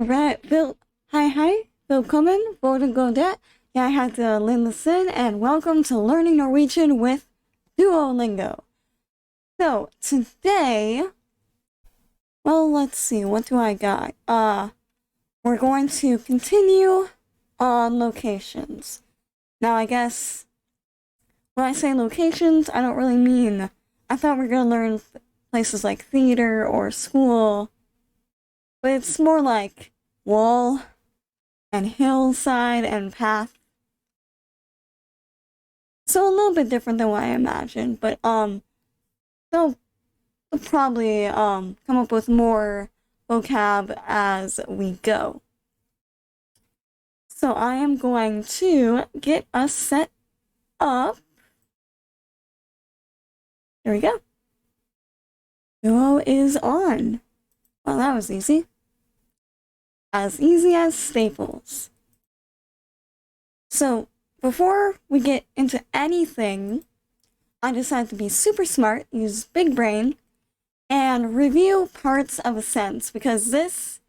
Right, Phil. Hi. Willkommen, Golden Godet. Jeg heter Linda Sin, and welcome to Learning Norwegian with Duolingo. So, today, let's see, what do I got? We're going to continue on locations. Now, I guess, when I say locations, I don't really mean, I thought we were going to learn places like theater or school, but it's more like wall and hillside and path. So a little bit different than what I imagined, but they'll probably come up with more vocab as we go. So I am going to get us set up. There we go. Duo is on. Well, that was easy. As easy as staples. So, before we get into anything, I decided to be super smart, use big brain, and review parts of a sentence because this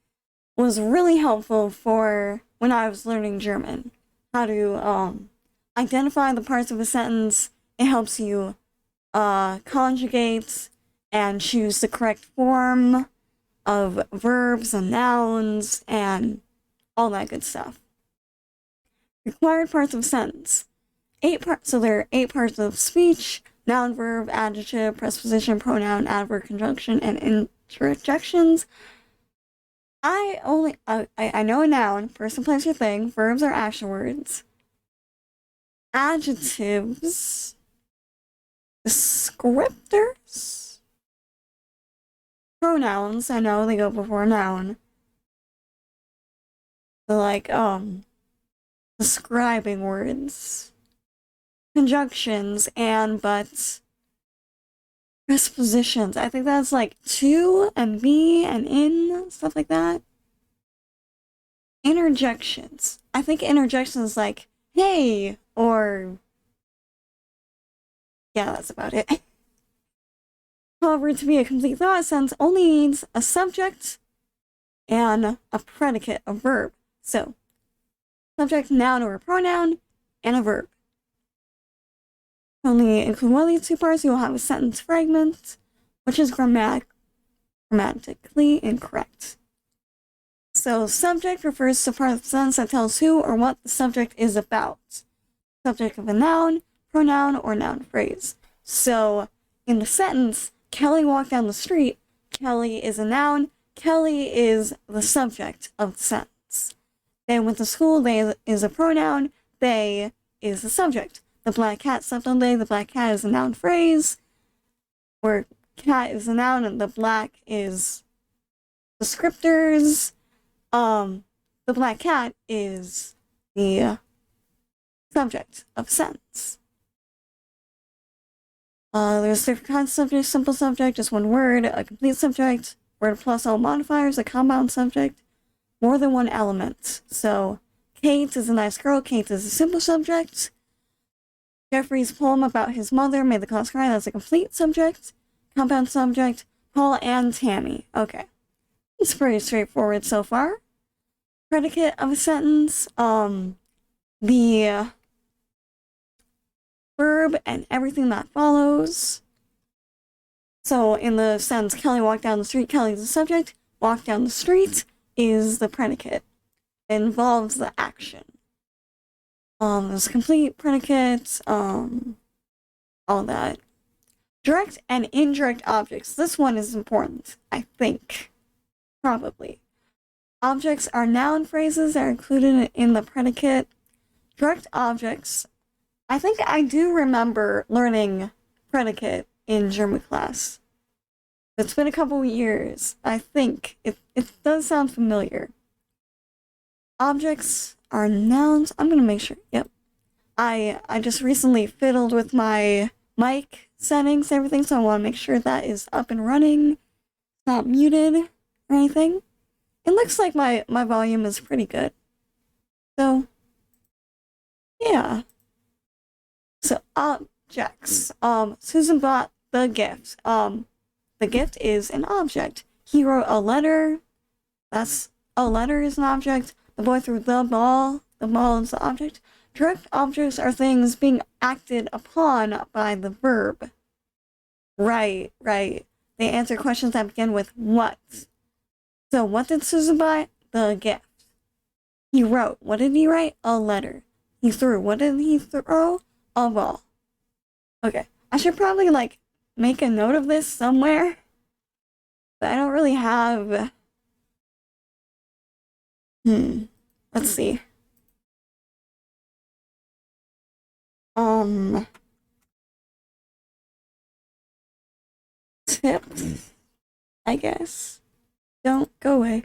was really helpful for when I was learning German. How to identify the parts of a sentence. It helps you conjugate and choose the correct form of verbs and nouns and all that good stuff. Required parts of a sentence. So there are 8 parts of speech: noun, verb, adjective, preposition, pronoun, adverb, conjunction, and interjections. I know a noun, person, place, or thing. Verbs are action words. Adjectives, descriptors, pronouns, I know they go before a noun. So like, describing words, conjunctions, and buts, prepositions. I think that's like to and be and in, stuff like that. Interjections. I think interjections like, hey, or yeah, that's about it. However, to be a complete thought sentence only needs a subject and a predicate, a verb. So, subject, noun, or a pronoun, and a verb. Only include one of these 2 parts, you will have a sentence fragment, which is grammatically incorrect. So, subject refers to part of the sentence that tells who or what the subject is about. Subject of a noun, pronoun, or noun phrase. So, in the sentence, Kelly walked down the street, Kelly is a noun, Kelly is the subject of the sentence. They went to school, they is a pronoun, they is the subject. The black cat slept all day, the black cat is a noun phrase, where cat is a noun and the black is descriptors. The black cat is the subject of sentence. There's different kinds of subject: simple subject, just one word; a complete subject, word plus all modifiers; a compound subject, more than one element. So, Kate is a nice girl, Kate is a simple subject. Jeffrey's poem about his mother made the class cry, that's a complete subject. Compound subject, Paul and Tammy. Okay. It's pretty straightforward so far. Predicate of a sentence, the verb and everything that follows. So in the sentence, Kelly walked down the street, Kelly is the subject, walk down the street is the predicate. It involves the action. There's complete predicate, all that. Direct and indirect objects. This one is important, I think. Probably. Objects are noun phrases that are included in the predicate. Direct objects. I think I do remember learning predicate in German class. It's been a couple years. I think it does sound familiar. Objects are nouns. I'm gonna make sure. Yep. I just recently fiddled with my mic settings and everything, so I want to make sure that is up and running, not muted or anything. It looks like my volume is pretty good. So, yeah. So, objects. Susan bought the gift. The gift is an object. He wrote a letter. That's a letter is an object. The boy threw the ball is the object. Direct objects are things being acted upon by the verb. Right. They answer questions that begin with what. So what did Susan buy? The gift. He wrote. What did he write? A letter. He threw. What did he throw? A ball. Okay. I should probably, like, make a note of this somewhere. But I don't really have... Let's see. Tips, I guess. Don't go away.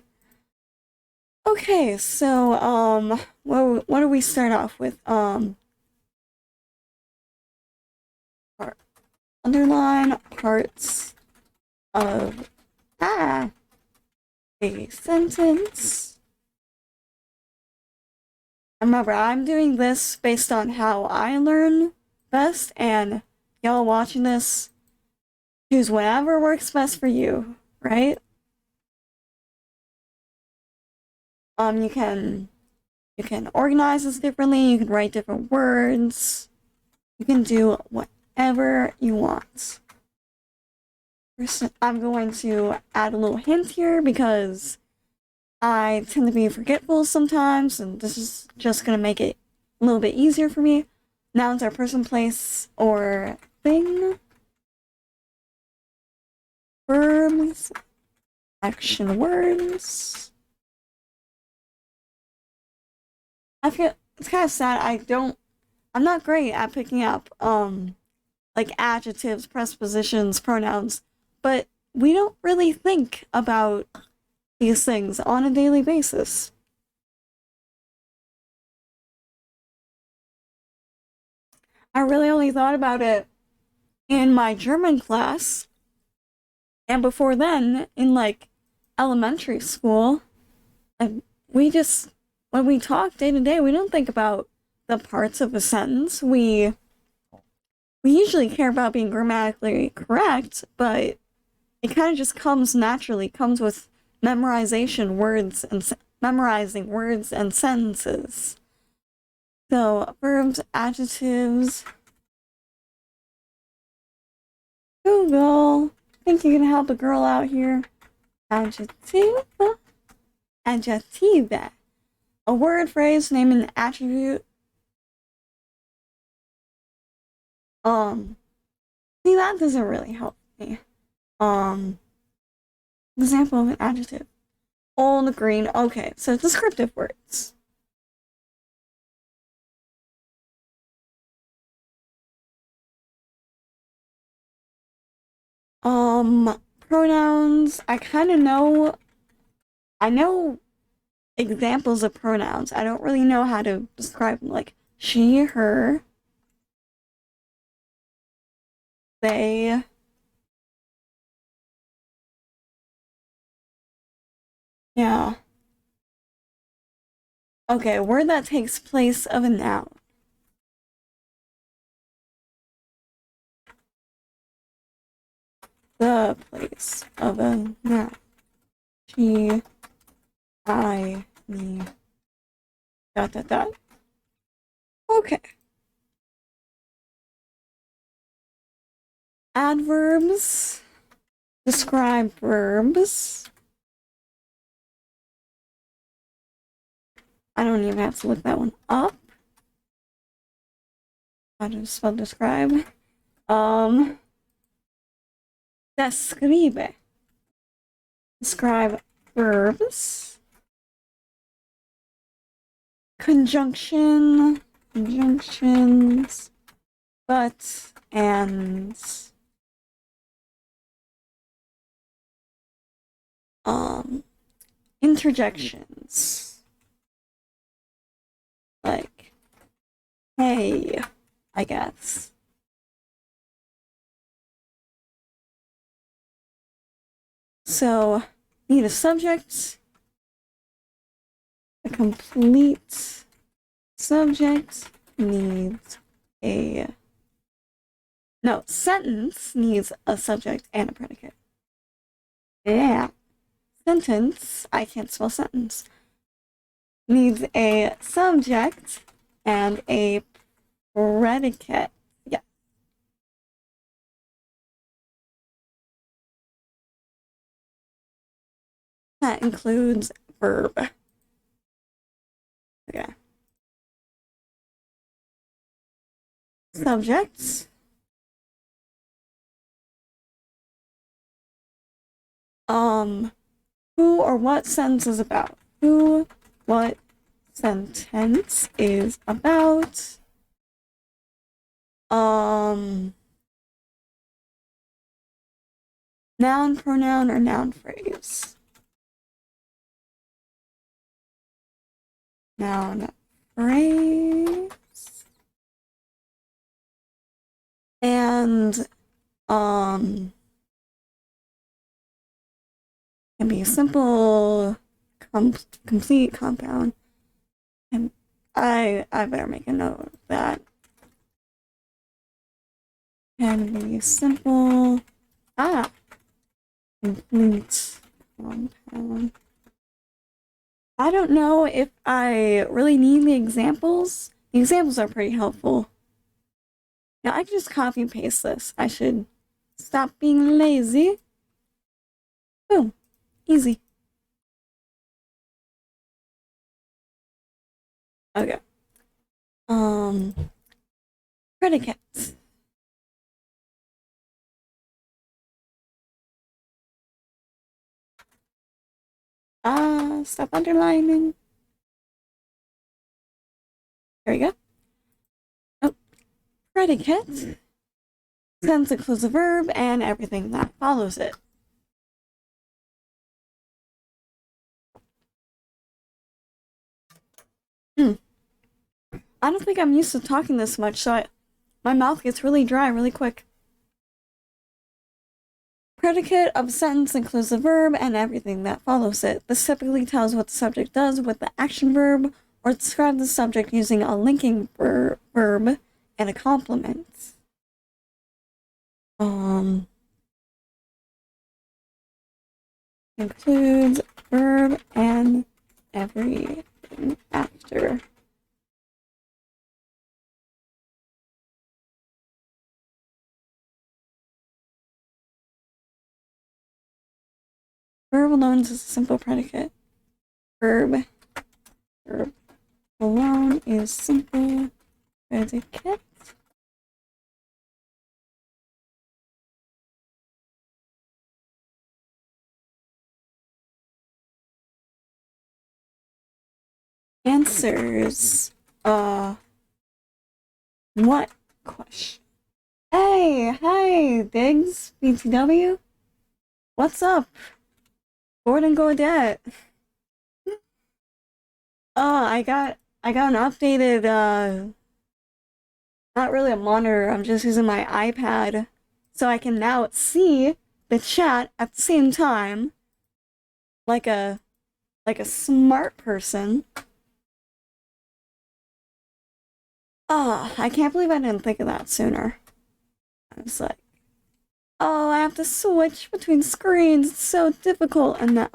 Okay, so, what do we start off with? Underline parts of a sentence. Remember, I'm doing this based on how I learn best, and y'all watching this, choose whatever works best for you, right? You can organize this differently, you can write different words, you can do whatever you want. First, I'm going to add a little hint here because I tend to be forgetful sometimes, and this is just going to make it a little bit easier for me. Nouns are person, place, or thing. Verbs, action words. I feel it's kind of sad. I'm not great at picking up, like adjectives, prepositions, pronouns, but we don't really think about these things on a daily basis. I really only thought about it in my German class, and before then, in like elementary school. And when we talk day to day, we don't think about the parts of a sentence. We usually care about being grammatically correct, but it kind of just comes naturally, comes with memorizing words and sentences. So, verbs, adjectives. Google. Think you can help a girl out here? Adjective. Adjective. A word, phrase, name, an attribute. See, that doesn't really help me. Example of an adjective. Old, green. Okay, so descriptive words. Pronouns. I know examples of pronouns. I don't really know how to describe them, like she, her, they. Yeah. Okay, a word that takes place of a noun. The place of a noun. She, I, me, ... Okay. Adverbs. Describe verbs. I don't even have to look that one up. How to spell describe? Describe. Describe verbs. Conjunctions, but, and, interjections. Like, hey, I guess. So, need a subject. A complete subject needs a... No, sentence needs a subject and a predicate. Yeah. sentence, I can't spell sentence, needs a subject and a predicate. Yeah. That includes verb. Okay. Subjects. Who or what sentence is about? Who, what sentence is about? Noun, pronoun, or noun phrase? Noun phrase. And, can be a simple, complete compound. And I better make a note of that. Can be simple, complete compound. I don't know if I really need the examples. The examples are pretty helpful. Now I can just copy and paste this. I should stop being lazy. Boom. Easy. Okay. Predicates. Stop underlining. There we go. Oh, predicate. Sentence includes a verb and everything that follows it. I don't think I'm used to talking this much, so my mouth gets really dry really quick. Predicate of a sentence includes the verb and everything that follows it. This typically tells what the subject does with the action verb or describes the subject using a linking verb and a complement. Includes verb and everything after. Verb alone is a simple predicate. Verb alone is simple predicate. Answers. What question? Hey, hi, Diggs, BTW. What's up? Gordon Godet. I got an updated, not really a monitor, I'm just using my iPad, so I can now see the chat at the same time, like a smart person. I can't believe I didn't think of that sooner. I was like, oh, I have to switch between screens, it's so difficult, and now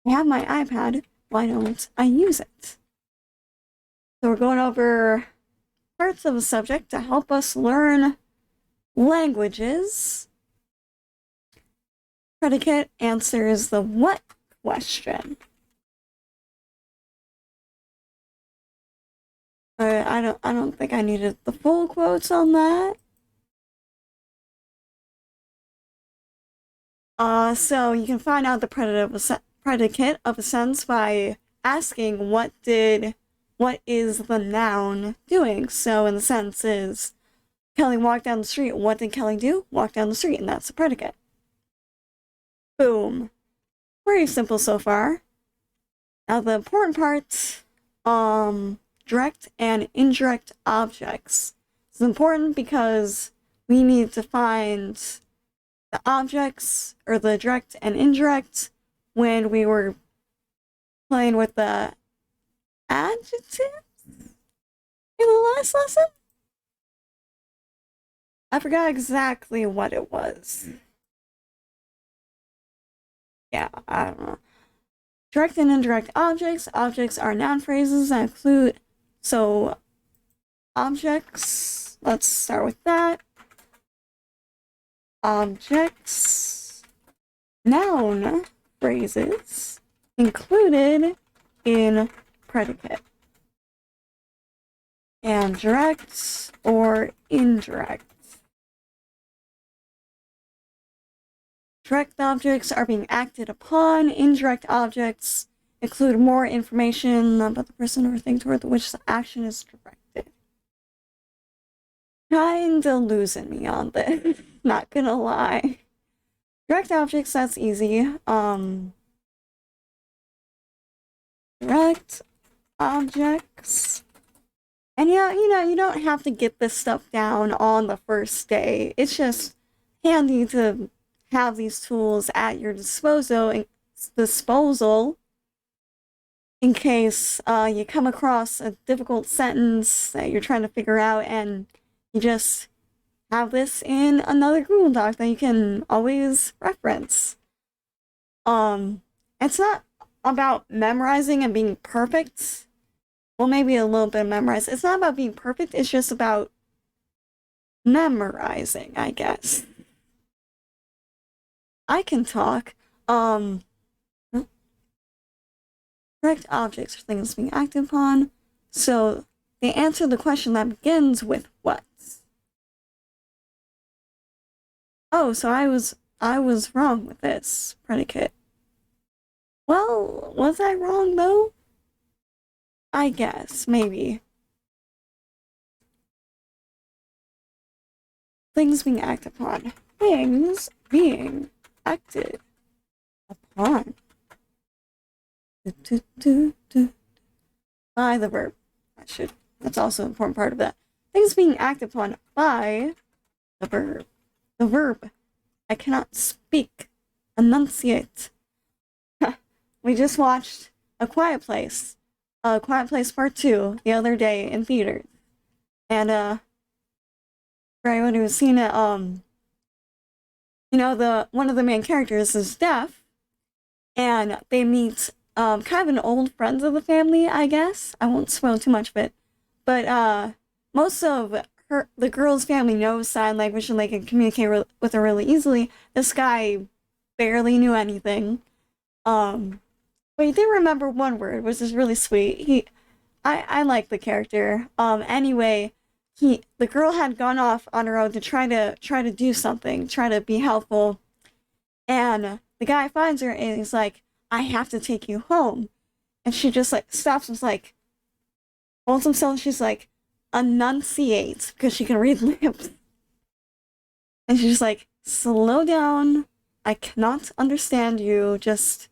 I have my iPad, why don't I use it? So we're going over parts of a subject to help us learn languages. Predicate answers the what question. I don't think I needed the full quotes on that. So you can find out the predicate of a sentence by asking what is the noun doing. So in the sentence is Kelly walked down the street. What did Kelly do? Walk down the street, and that's the predicate. Boom. Pretty simple so far. Now the important part, direct and indirect objects. It's important because we need to find the objects, or the direct and indirect, when we were playing with the adjectives in the last lesson. I forgot exactly what it was. Yeah, I don't know. Direct and indirect objects. Objects are noun phrases that include, so objects, let's start with that. Objects, noun phrases included in predicate. And direct or indirect. Direct objects are being acted upon. Indirect objects include more information about the person or thing toward which the action is directed. Kinda losing me on this, not gonna lie. Direct objects, that's easy. Direct objects. And yeah, you don't have to get this stuff down on the first day. It's just handy to have these tools at your disposal in case you come across a difficult sentence that you're trying to figure out, and you just have this in another Google Doc that you can always reference. It's not about memorizing and being perfect. Well, maybe a little bit of memorize. It's not about being perfect, it's just about memorizing, I guess. I can talk. Direct objects are things being acted upon. So they answer the question that begins with what? Oh, so I was wrong with this predicate. Well, was I wrong though? I guess, maybe. Things being acted upon. Things being acted upon. By the verb. That's also an important part of that. Things being acted upon by the verb. The verb. I cannot speak. Enunciate. We just watched A Quiet Place. Quiet Place Part 2 the other day in theaters. And, for anyone who's seen it, one of the main characters is deaf, and they meet, kind of an old friend of the family, I guess. I won't spoil too much of it. But, most of the girl's family knows sign language and they can communicate with her really easily. This guy barely knew anything. But he did remember one word, which is really sweet. I like the character. Anyway, the girl had gone off on her own to try to do something, try to be helpful, and the guy finds her and he's like, "I have to take you home," and she just like stops and is like, holds himself. And she's like, "Enunciate," because she can read lips, and she's just like, "Slow down. I cannot understand you. Just."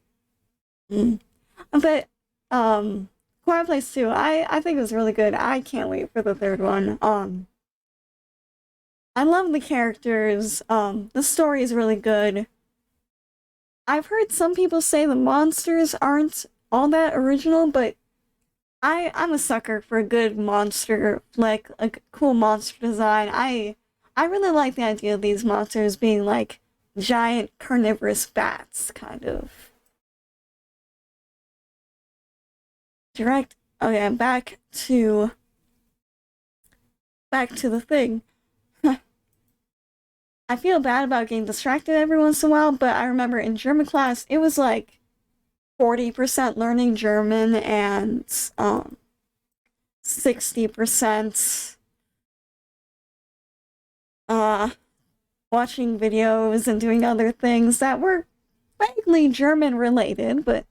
But Quiet Place 2, I think it was really good. I can't wait for the third one. I love the characters. The story is really good. I've heard some people say the monsters aren't all that original, but I'm a sucker for a good monster flick, a cool monster design. I really like the idea of these monsters being like giant carnivorous bats, kind of. Direct. Okay, back to the thing. I feel bad about getting distracted every once in a while, but I remember in German class it was like 40% learning German and 60% watching videos and doing other things that were vaguely German related, but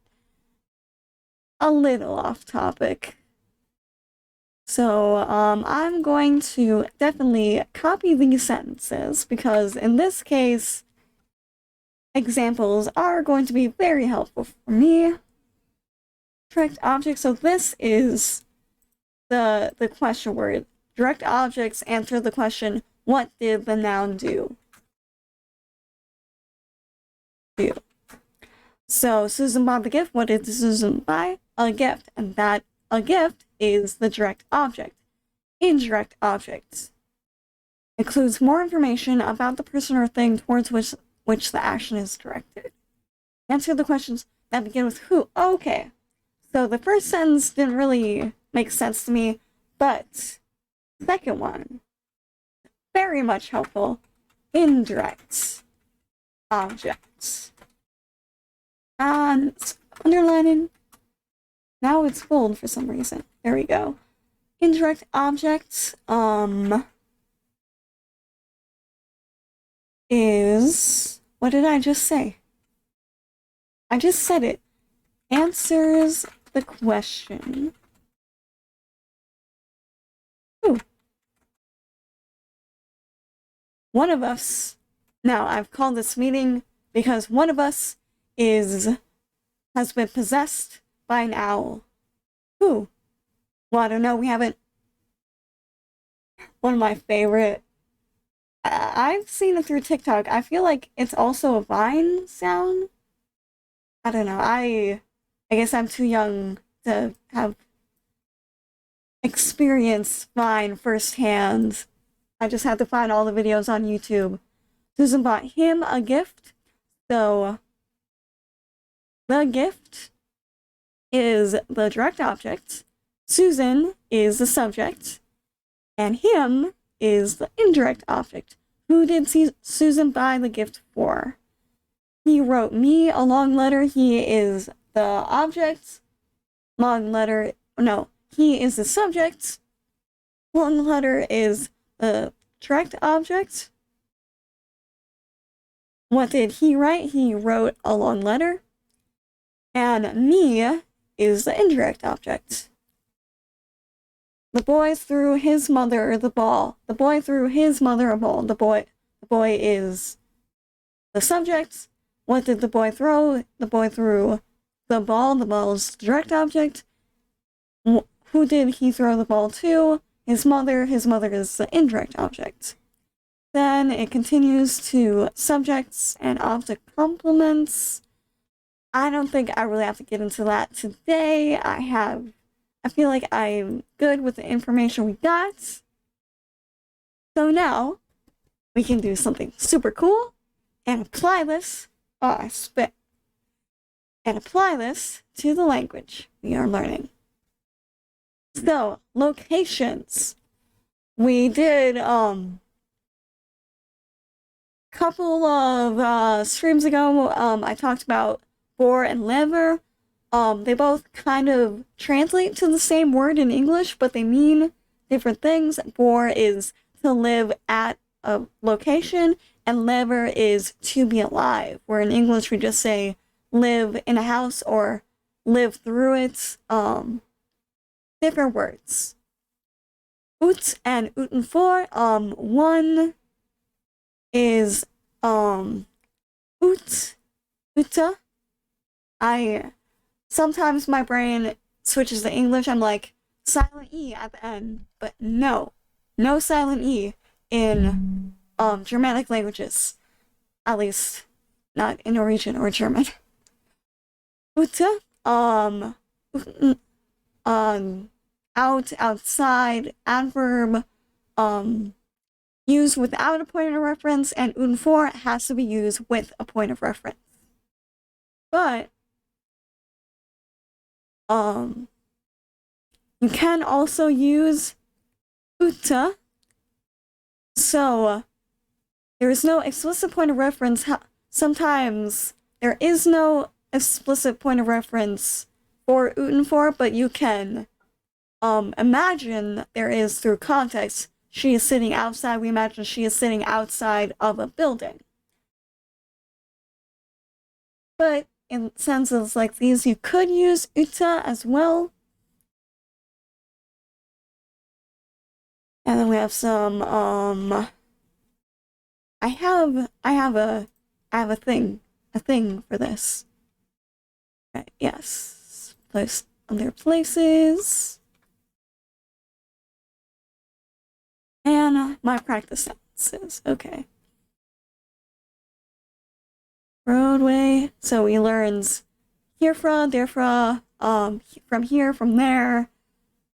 a little off topic. So, I'm going to definitely copy these sentences because in this case, examples are going to be very helpful for me. Direct objects, so this is the question word. Direct objects answer the question, what did the noun do? So, Susan bought the gift. What did Susan buy? A gift. And that a gift is the direct object. Indirect objects includes more information about the person or thing towards which the action is directed. Answer the questions that begin with who. Okay. So the first sentence didn't really make sense to me, but second one, very much helpful. Indirect objects. And underlining. Now it's bold for some reason. There we go. Indirect objects, is, what did I just say? I just said it. Answers the question. Ooh. One of us, now I've called this meeting because one of us has been possessed by an owl. Who? Well, I don't know, we haven't. One of my favorite, I've seen it through TikTok. I feel like it's also a Vine sound. I don't know, I guess I'm too young to have experienced Vine firsthand. I just had to find all the videos on YouTube. Susan bought him a gift, so the gift is the direct object, Susan is the subject, and him is the indirect object. Who did Susan buy the gift for? He wrote me a long letter. He is the object. Long letter, no, he is the subject. Long letter is the direct object. What did he write? He wrote a long letter. And me is the indirect object. The boy threw his mother the ball. The boy threw his mother a ball. The boy is the subject. What did the boy throw? The boy threw the ball. The ball is the direct object. Who did he throw the ball to? His mother. His mother is the indirect object. Then it continues to subjects and object complements. I don't think I really have to get into that today. I feel like I'm good with the information we got. So now, we can do something super cool and apply this, I spit, and apply this to the language we are learning. So, locations. We did, couple of streams ago, I talked about bore and lever. They both kind of translate to the same word in English, but they mean different things. Bore is to live at a location, and lever is to be alive, where in English we just say live in a house or live through it. Different words. Ut and uten for, one is, ut, uta. Sometimes my brain switches to English. I'm like, silent E at the end, but no silent E in, Germanic languages. At least, not in Norwegian or German. Uta, out, outside, adverb, used without a point of reference, and uten for has to be used with a point of reference. But, you can also use uta. So, there is no explicit point of reference. Sometimes there is no explicit point of reference for uten for, but you can imagine there is through context. She is sitting outside. We imagine she is sitting outside of a building. But in sentences like these, you could use uta as well. And then we have some, I have a thing for this. Right, yes. Place other places. And my practice sentences. Okay. Roadway. So we learned here from, there from here, from there.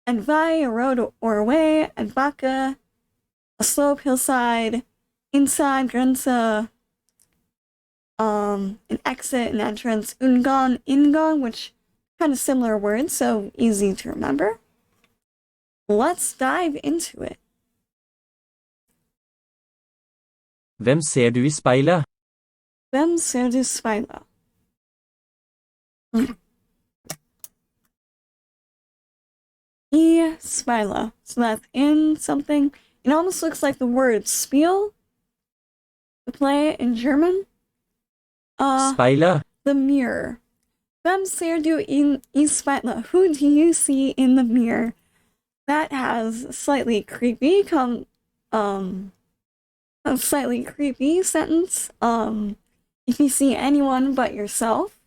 And vai, a road or way. And baka, a slope, hillside. Inside, grenza. an exit, an entrance, ungan, ingang, which kind of similar words, so easy to remember. Let's dive into it. Hvem ser du I speilet? Hvem ser du speilet? I speilet. So that's in something. It almost looks like the word spiel. The play in German. Speilet. The mirror. Hvem ser du I speilet? Who do you see in the mirror? That has a slightly creepy a slightly creepy sentence. If you see anyone but yourself,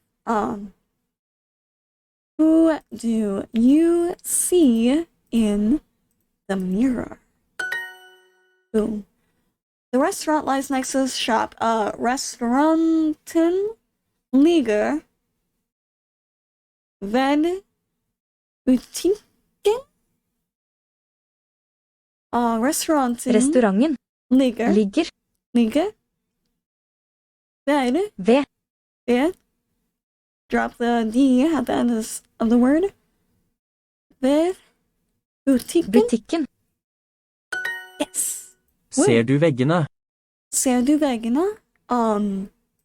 who do you see in the mirror? Boom. The restaurant lies next to the shop. Restauranten ligger ved butikken. Restauranten ligger ved ved. Drop the D at the end of the word. Ved butikken. Yes. Ser du veggene? Ser du veggene?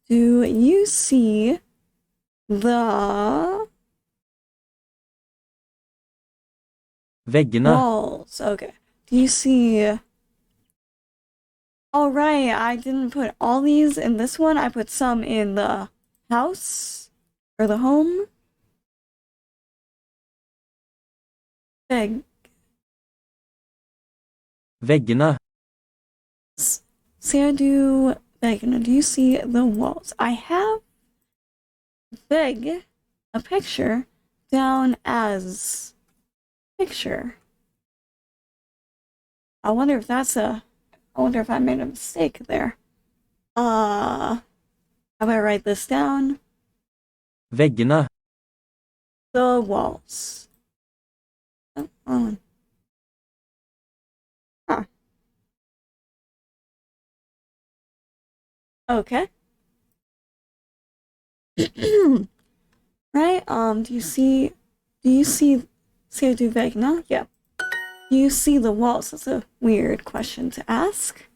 Do you see the Veggene. walls? Okay. Do you see... All right, I didn't put all these in this one. I put some in the house or the home. Veggene. Ser du veggene? Do you see the walls? I have veg, a picture, down as picture. I wonder if I made a mistake there. How about I write this down? Veggene. The walls. Oh. Huh. Okay. Right? Do you see Ser du veggene? Yeah. Do you see the walls? That's a weird question to ask.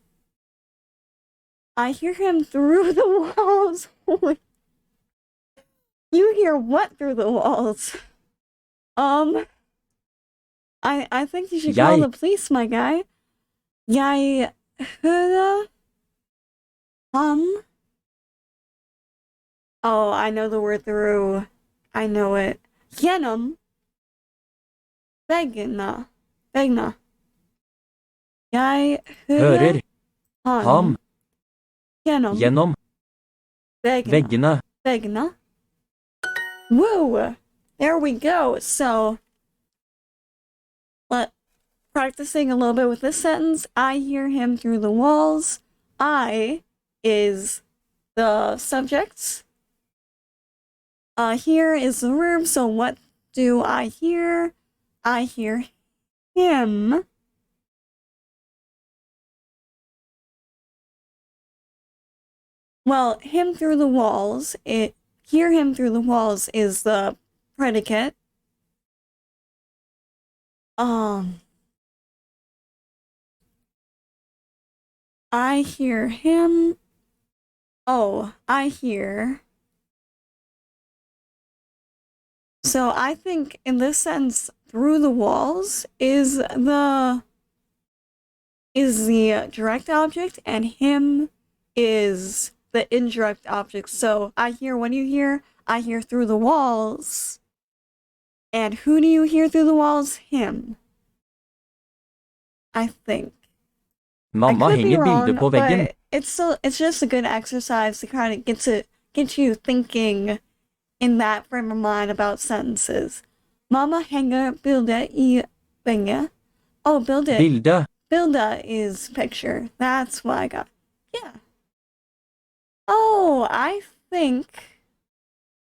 I hear him through the walls. You hear what through the walls? I think you should call the police, my guy. Jeg hører ham. Oh, I know the word through. I know it. Gjennom veggene. Veggene. Jeg hører ham. Gjennom veggene. Veggene. Woo! There we go. So, practicing a little bit with this sentence. I hear him through the walls. I is the subject. Here is the verb. So what do I hear? I hear him. Well, him through the walls. Hear him through the walls is the predicate. I hear him. Oh, I hear. So I think in this sense, through the walls is the direct object, and him is the indirect object. So I hear, what do you hear? I hear through the walls. And who do you hear through the walls? Him. I think. Mamma henger bilder på veggen. It's just a good exercise to kind of get you thinking in that frame of mind about sentences. Mamma henger bilder I veggen. Oh, bilder. Bilder is picture. That's what I got. Yeah. Oh, I think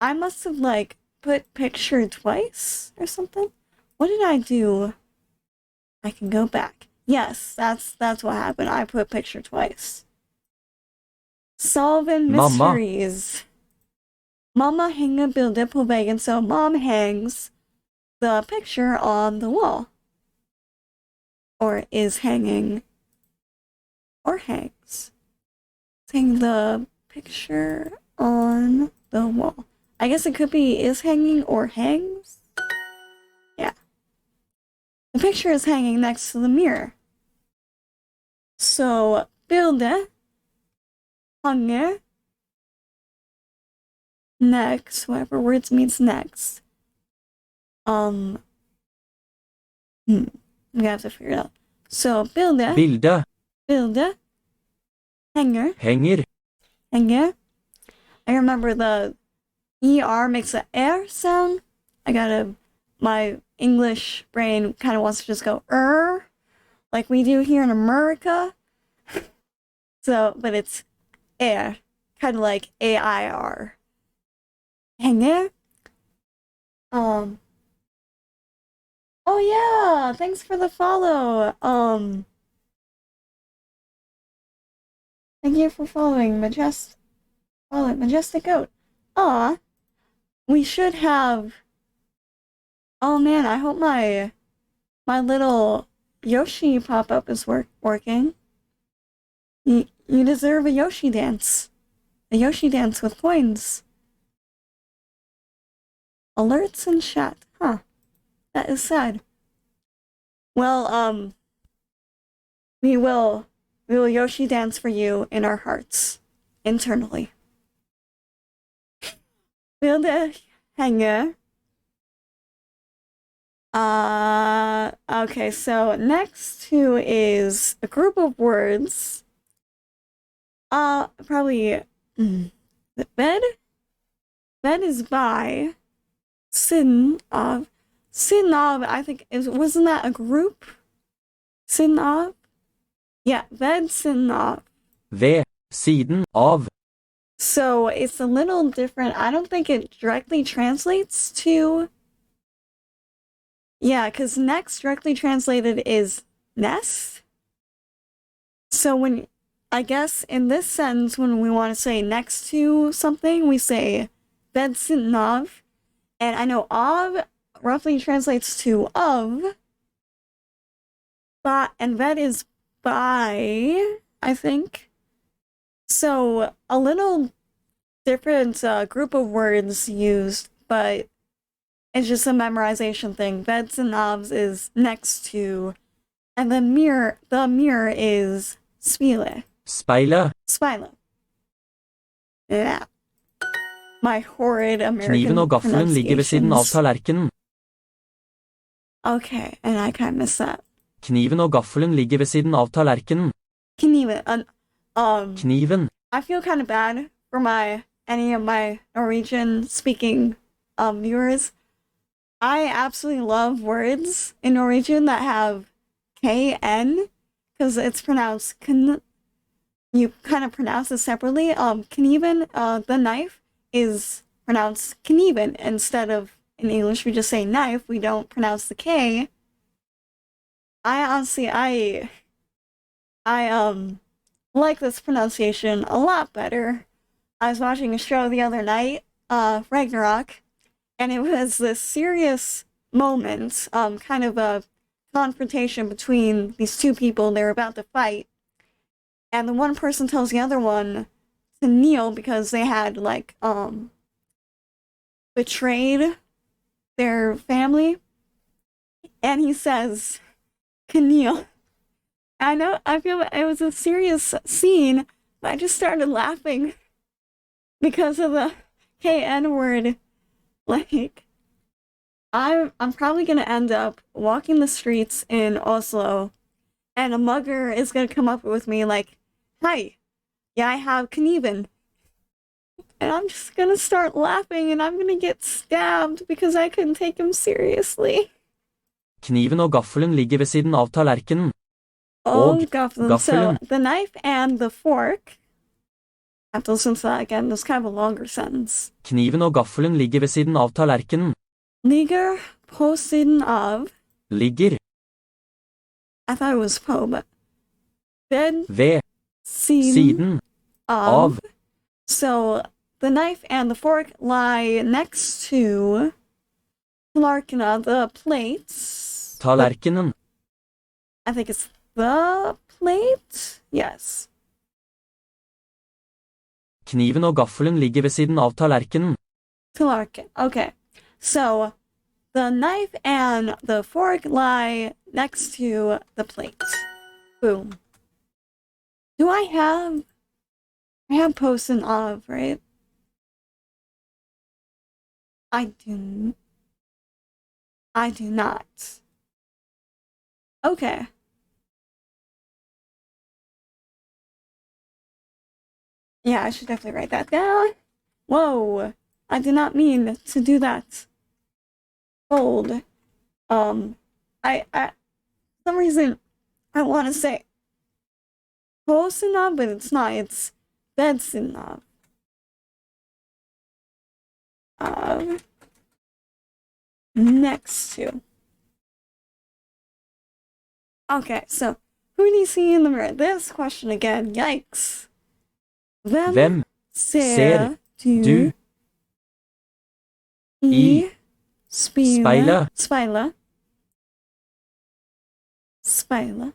I must have put picture twice or something. What did I do? I can go back. Yes, that's what happened. I put picture twice. Solving Mamma. mysteries. Mamma hänger bilder på väggen, so mom hangs the picture on the wall. Or is hanging. Or hangs. Hang the picture on the wall. I guess it could be is hanging or hangs. Yeah. The picture is hanging next to the mirror. So, bildet hanger next, whatever words means next. We have to figure it out. So, Bilde. bildet Henger. I remember the ER makes an air sound. My English brain kind of wants to just go like we do here in America. So, but it's air, kind of like AIR. Hänger. Oh yeah, thanks for the follow. Thank you for following Majestic Goat. Aw, we should have. Oh man, I hope my little Yoshi pop-up is working. You deserve a Yoshi dance. A Yoshi dance with coins. Alerts in chat. Huh. That is sad. Well, we will Yoshi dance for you in our hearts. Internally. Bilde hänger. Okay, so next to is a group of words. Probably the bed. Bed is by Sin of. I think wasn't that a group? Sin of? Yeah, bed sin of. Ved siden av. So it's a little different. I don't think it directly translates to. Yeah, because next directly translated is nest. So I guess in this sentence, when we want to say next to something, we say bed sin of. And I know of roughly translates to of. And ved is by, I think. So a little different group of words used, but it's just a memorization thing. Beds and knobs is next to, and the mirror is spile. Speile. Yeah. My horrid American Kniven og gaffelen ligger ved siden av tallerkenen. Okay, and I kind of missed that. Kniven og gaffelen ligger ved siden av tallerkenen. Kniven. Kniven. I feel kind of bad for any of my Norwegian speaking viewers. I absolutely love words in Norwegian that have KN because it's pronounced you kind of pronounce it separately. Kniven, the knife is pronounced kniven instead of in English we just say knife. We don't pronounce the K. I like this pronunciation a lot better. I was watching a show the other night, Ragnarok, and it was this serious moment, kind of a confrontation between these two people. They're about to fight, and the one person tells the other one to kneel because they had betrayed their family, and he says, "Can kneel." I feel it was a serious scene, but I just started laughing because of the KN word. I'm probably gonna end up walking the streets in Oslo, and a mugger is gonna come up with me like, "Hi, yeah, I have kniven," and I'm just gonna start laughing, and I'm gonna get stabbed because I couldn't take him seriously. Kniven og gaffelen ligger ved siden av tallerkenen. Gaffelen. So the knife and the fork. I have to listen to that again. It's kind of a longer sentence. Kniven og gaffelen ligger ved siden av tallerkenen. Ligger på siden av. Ligger. I thought it was på, but ved Ved siden Av. So the knife and the fork lie next to tallerkena, the plates. Tallerkenen. I think it's the plate? Yes. Kniven og gaffelen ligger ved siden av tallerkenen. Tallerken. Okay. So the knife and the fork lie next to the plate. Boom. Do I have post and of, right? I do not. Okay. Yeah, I should definitely write that down. Whoa. I did not mean to do that. Fold. I for some reason I want to say Bosinov, but it's not. It's Bedsinov. Next to. Okay, so who do you see in the mirror? This question again. Yikes. Hvem ser du i speilet? Speilet.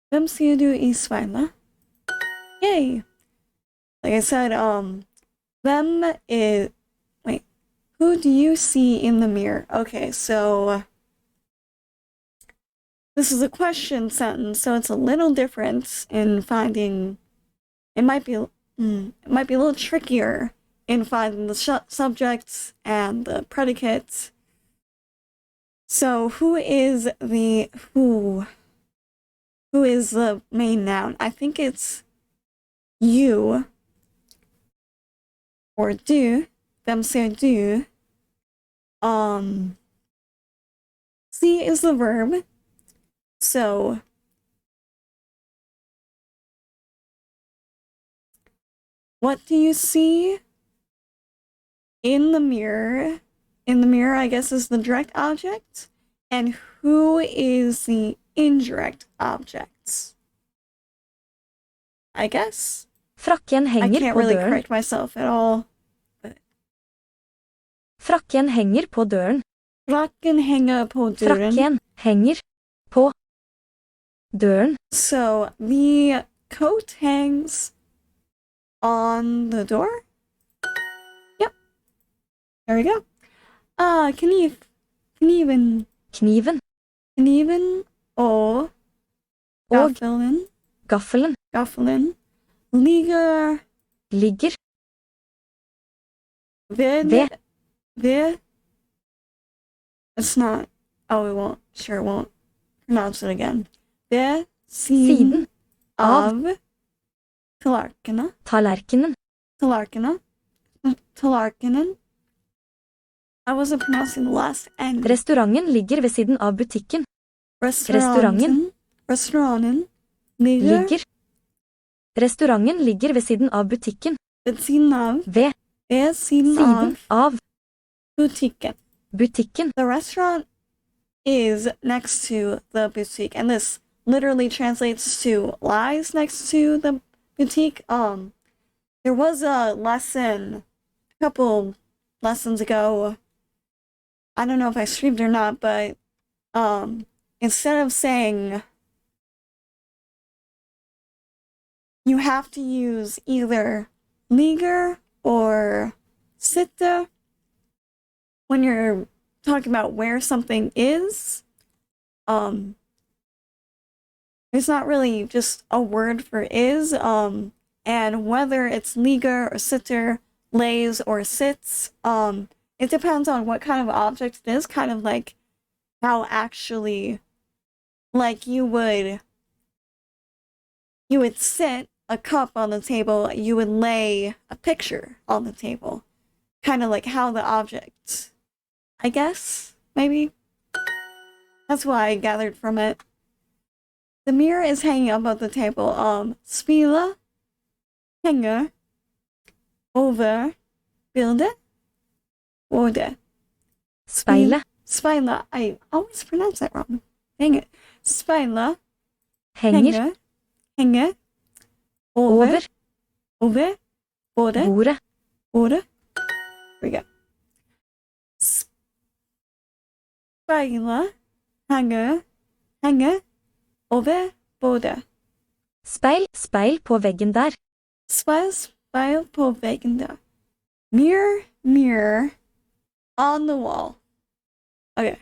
Hvem ser du i speilet? Yay! Like I said, who do you see in the mirror? Okay, so this is a question sentence, so it's a little different in finding. It might be a little trickier in finding the subjects and the predicates. So who is the main noun? I think it's you or du. Them say du. See is the verb. So what do you see in the mirror? In the mirror, I guess, is the direct object. And who is the indirect object? I guess. Frakken I henger can't på really døren. correct myself at all. Frakken henger på døren. Frakken henger på døren. Frakken henger på døren. So the coat hangs on the door? Yep. There we go. Kniven og gaffelen ligger ved it's not, oh, it won't pronounce it again. Ved siden av tallerkenen. I wasn't pronouncing the last N. Restauranten ligger ved siden av butikken. Restauranten ligger Restauranten ligger ved siden av butikken. ved siden av Siden av butikken. The restaurant is next to the boutique, and this literally translates to lies next to the boutique. There was a lesson a couple lessons ago. I don't know if I streamed or not, but instead of saying you have to use either ligger or sitter when you're talking about where something is. It's not really just a word for is, and whether it's ligger or sitter, lays or sits, it depends on what kind of object it is, kind of like how actually, like you would sit a cup on the table, you would lay a picture on the table. Kind of like how the object, I guess, maybe. That's what I gathered from it. The mirror is hanging above the table. Spieler hänger over bilden. Orde. Speilet Speiler. I always pronounce that wrong. Dang it. Speiler henger hänger over over bordet, bordet, bordet. Here we go. Speilet henger over bordet. speil på veggen der, Speil på veggen der. Mirror on the wall. Okay.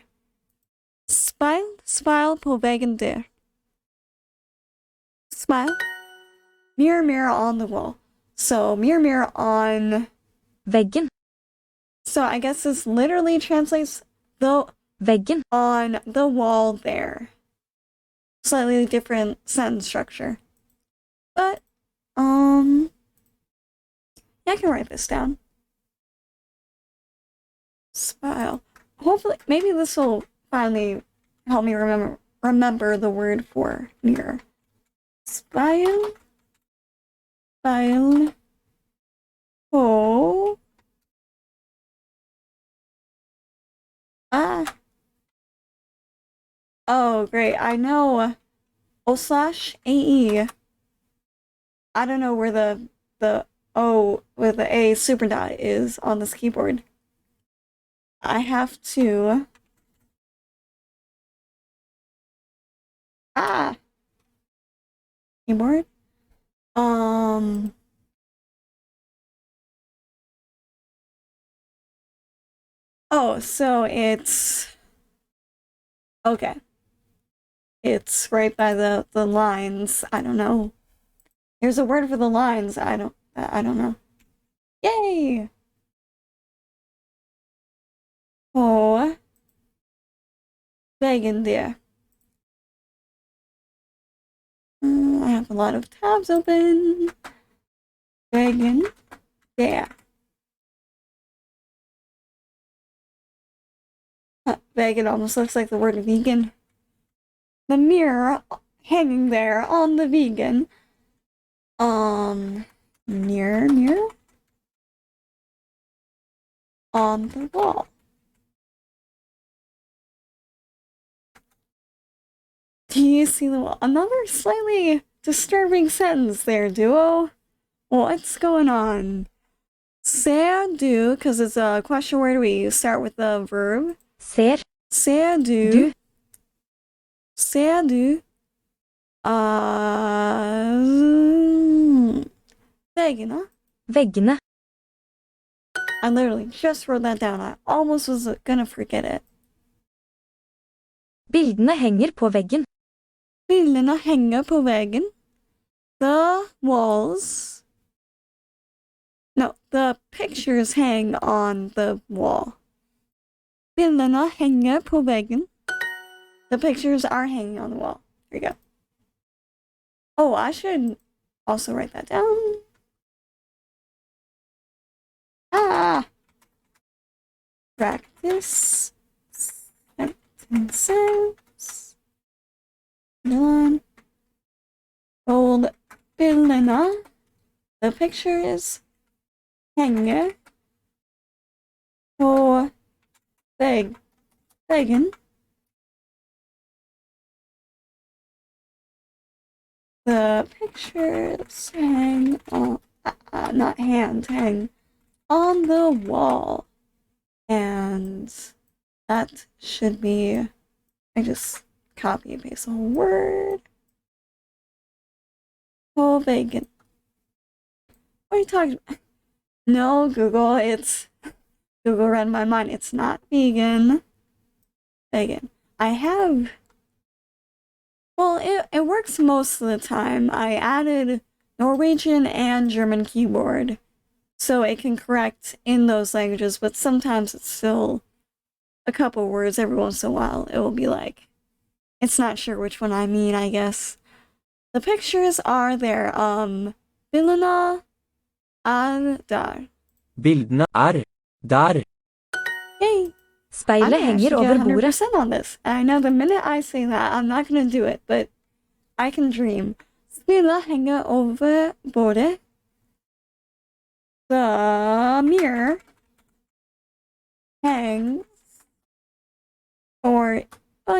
Speil på veggen der. Smile. Mirror on the wall. So mirror on. veggen, So I guess this literally translates veggen, on the wall there. Slightly different sentence structure. But yeah, I can write this down. Spile. Hopefully maybe this will finally help me remember the word for mirror. Spile. Oh. Oh, great. I know O/AE. I don't know where the O with the A super dot is on this keyboard. I have to keyboard. Oh, so it's okay. It's right by the lines. I don't know. There's a word for the lines. I don't know. Yay! Oh, vegan there. I have a lot of tabs open. Vegan there. Vegan almost looks like the word vegan. The mirror hanging there on the vegan. Mirror on the wall. Do you see the wall? Another slightly disturbing sentence there, duo. What's going on? Ser du, because it's a question word, we start with the verb. ser, Ser du. du, Ser du. Veggene. veggene, I literally just wrote that down. I almost was gonna forget it. bildene henger på veggen, Bildene henger på veggen. The walls. No, the pictures hang on the wall. Bildene henger på veggen. The pictures are hanging on the wall. Here you go. Oh, I should also write that down. Practice sentences. Done. Old bildene. The pictures hänger på väggen. The pictures hang on, hang on the wall. And that should be, I just copy and paste the whole word. På väggen. What are you talking about? No, Google, Google read my mind. It's not vegan. Vegan. Well, it works most of the time. I added Norwegian and German keyboard, so it can correct in those languages, but sometimes it's still a couple words every once in a while. It will be like, it's not sure which one I mean, I guess. The pictures are there. Bildene er der. Bildene er der. Yay! I speilet may actually henger get over bordet, 100% on this. And I know the minute I say that, I'm not gonna do it, but I can dream. Speilet henger over bordet. The mirror hangs,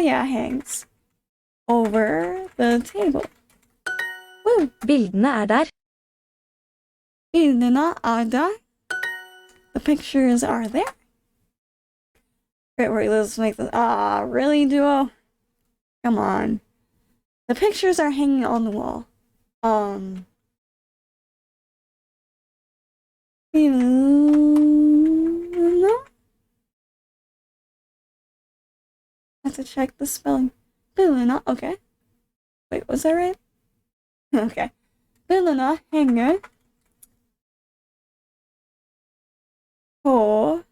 hangs over the table. Woo! bildene er der, Bildene er der. The pictures are there. Wait, let's make this. Really, duo? Come on. The pictures are hanging on the wall. Bildene? I have to check the spelling. Bildene, okay. Wait, was that right? Okay. Bildene henger på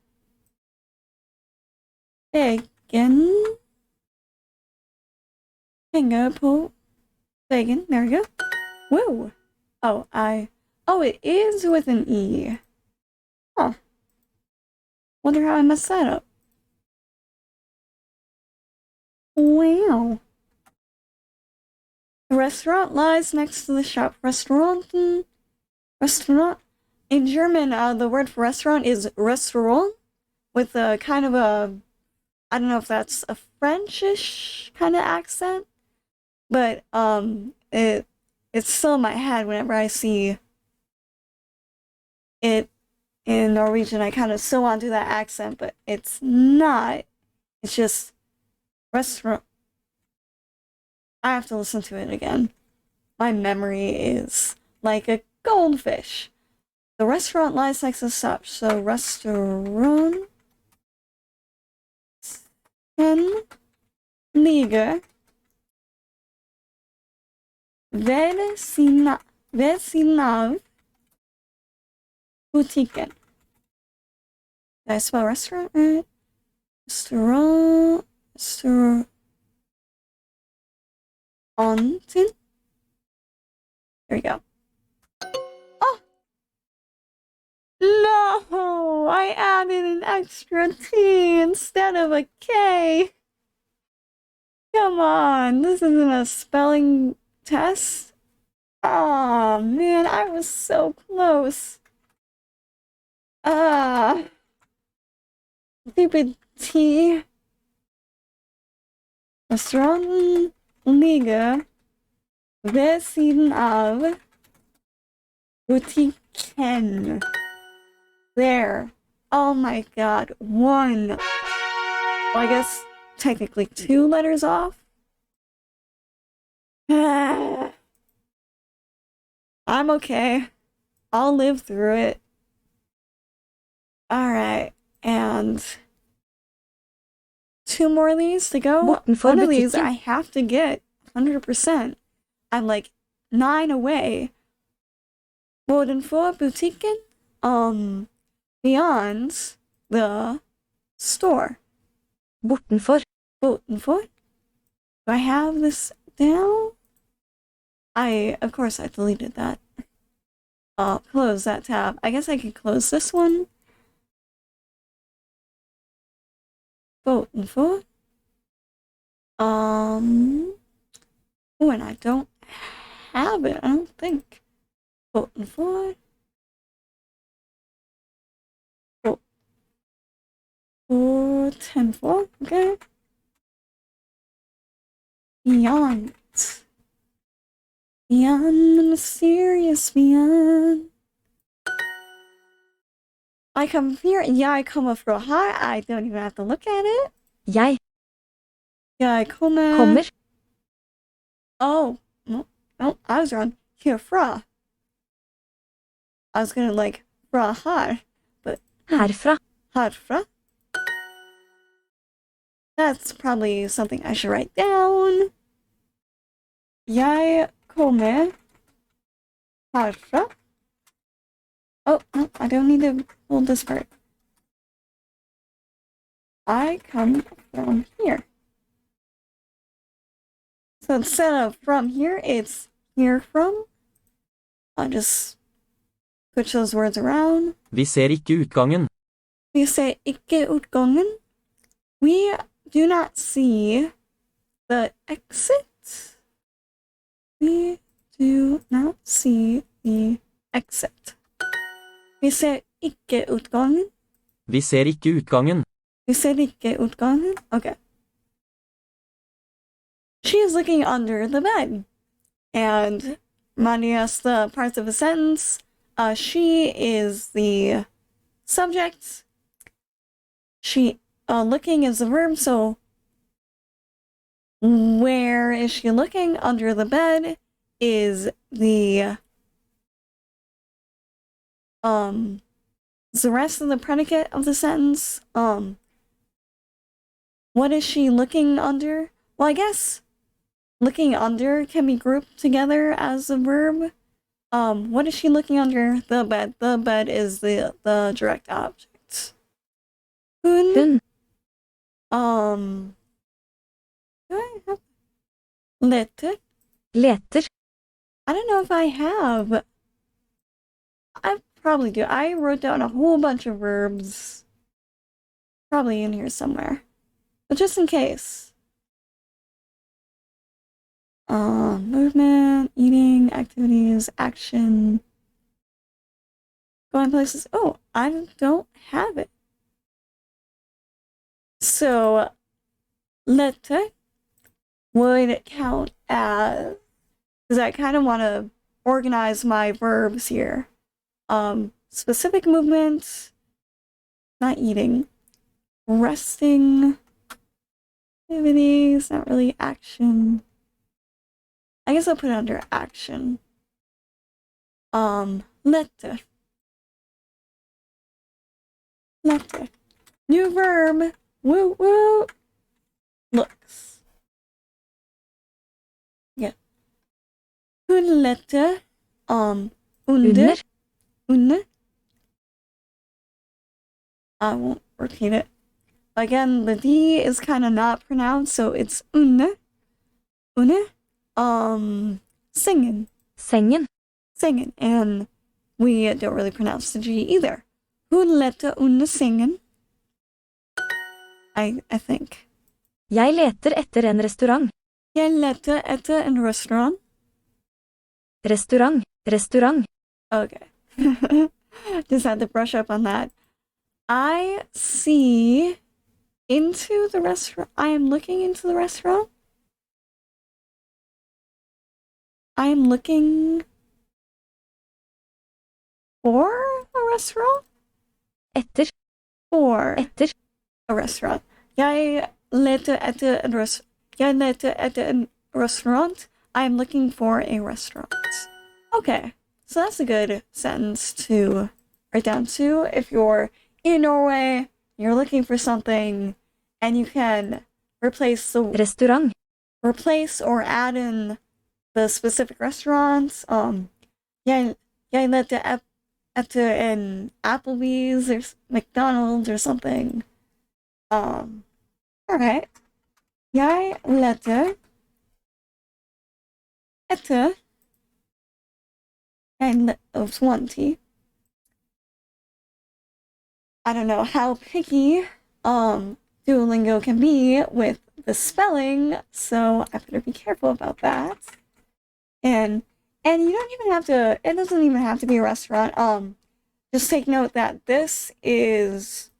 veggen. Henger på veggen. There we go. Woo! Oh, it is with an E. Huh. Wonder how I messed that up. Wow. The restaurant lies next to the shop. Restaurant. In German, the word for restaurant is Restaurant, with a kind of a, I don't know if that's a Frenchish kind of accent, but it's still in my head whenever I see it in Norwegian. I kind of still want to do that accent, but it's not. It's just restaurant. I have to listen to it again. My memory is like a goldfish. The restaurant lies next to the shop, so restaurant ligger ved siden av butikken. Did I spell restaurant right? Restaurant. There we go. Oh! No! I added an extra T instead of a K. Come on, this isn't a spelling test. Oh man, I was so close. Stupid T. Restaurant ligger ved siden av butikken. There. Oh my god. One. Well, I guess technically 2 letters off. I'm okay. I'll live through it. Alright. And 2 more of these to go. One of these I have to get 100%. I'm like 9 away. Bortenfor butikken. Beyond the store. Bortenfor. Do I have this down? Of course I deleted that. I'll close that tab. I guess I can close this one. Bortenfor. Oh, and I don't have it, I don't think. Bortenfor. 10-4, okay. Beyond the mysterious beyond. I come here, I kommer fra her. I don't even have to look at it. Jeg kommer. Oh, no, I was wrong. Herfra. I was gonna like fra her, but herfra. That's probably something I should write down. Jeg kommer herfra. Oh, no, I don't need to hold this part. I come from here. So instead of from here, it's here from. I'll just switch those words around. Vi ser ikke utgangen. Vi ser ikke utgangen. We do not see the exit. We do not see the exit. Vi ser ikke utgangen. Vi ser ikke utgangen. Vi ser ikke utgangen. Okay. She is looking under the bed. And reminding us the parts of a sentence, She is the subject. She, looking is the verb, so where is she looking? Under the bed is the rest of the predicate of the sentence. What is she looking under? Well, I guess looking under can be grouped together as a verb. What is she looking under? The bed. The bed is the direct object. Hun. Do I have letter? Leter. I don't know if I have. I probably do. I wrote down a whole bunch of verbs. Probably in here somewhere. But just in case. Movement, eating, activities, action, going places. Oh, I don't have it. So, letter would count as, because I kind of want to organize my verbs here. Specific movement, not eating, resting, activities, not really action. I guess I'll put it under action. Letter. Letter. New verb. Woo woo. Looks. Yeah. Hun letter. Under. Under. Under. I won't repeat it. Again, the D is kind of not pronounced, so it's unne. Unne. Singing. Sengen. Singing. And we don't really pronounce the G either. Hun letter unne singen. I think. Jeg leter etter en restaurant. Jeg leter etter en restaurant. Restaurant. Restaurant. Okay. Just had to brush up on that. I see into the restaurant. I am looking into the restaurant. I am looking for a restaurant. Etter. For Etter. a restaurant. Jeg leter etter en Jeg leter etter en restaurant. I am looking for a restaurant. Okay, so that's a good sentence to write down too. If you're in Norway, you're looking for something, and you can replace Restaurant. or add in the specific restaurants. Jeg leter etter an Applebee's or McDonald's or something. Alright. Jeg leter etter and it's one T. I don't know how picky Duolingo can be with the spelling, so I better be careful about that. And you don't even have to, it doesn't even have to be a restaurant. Just take note that this is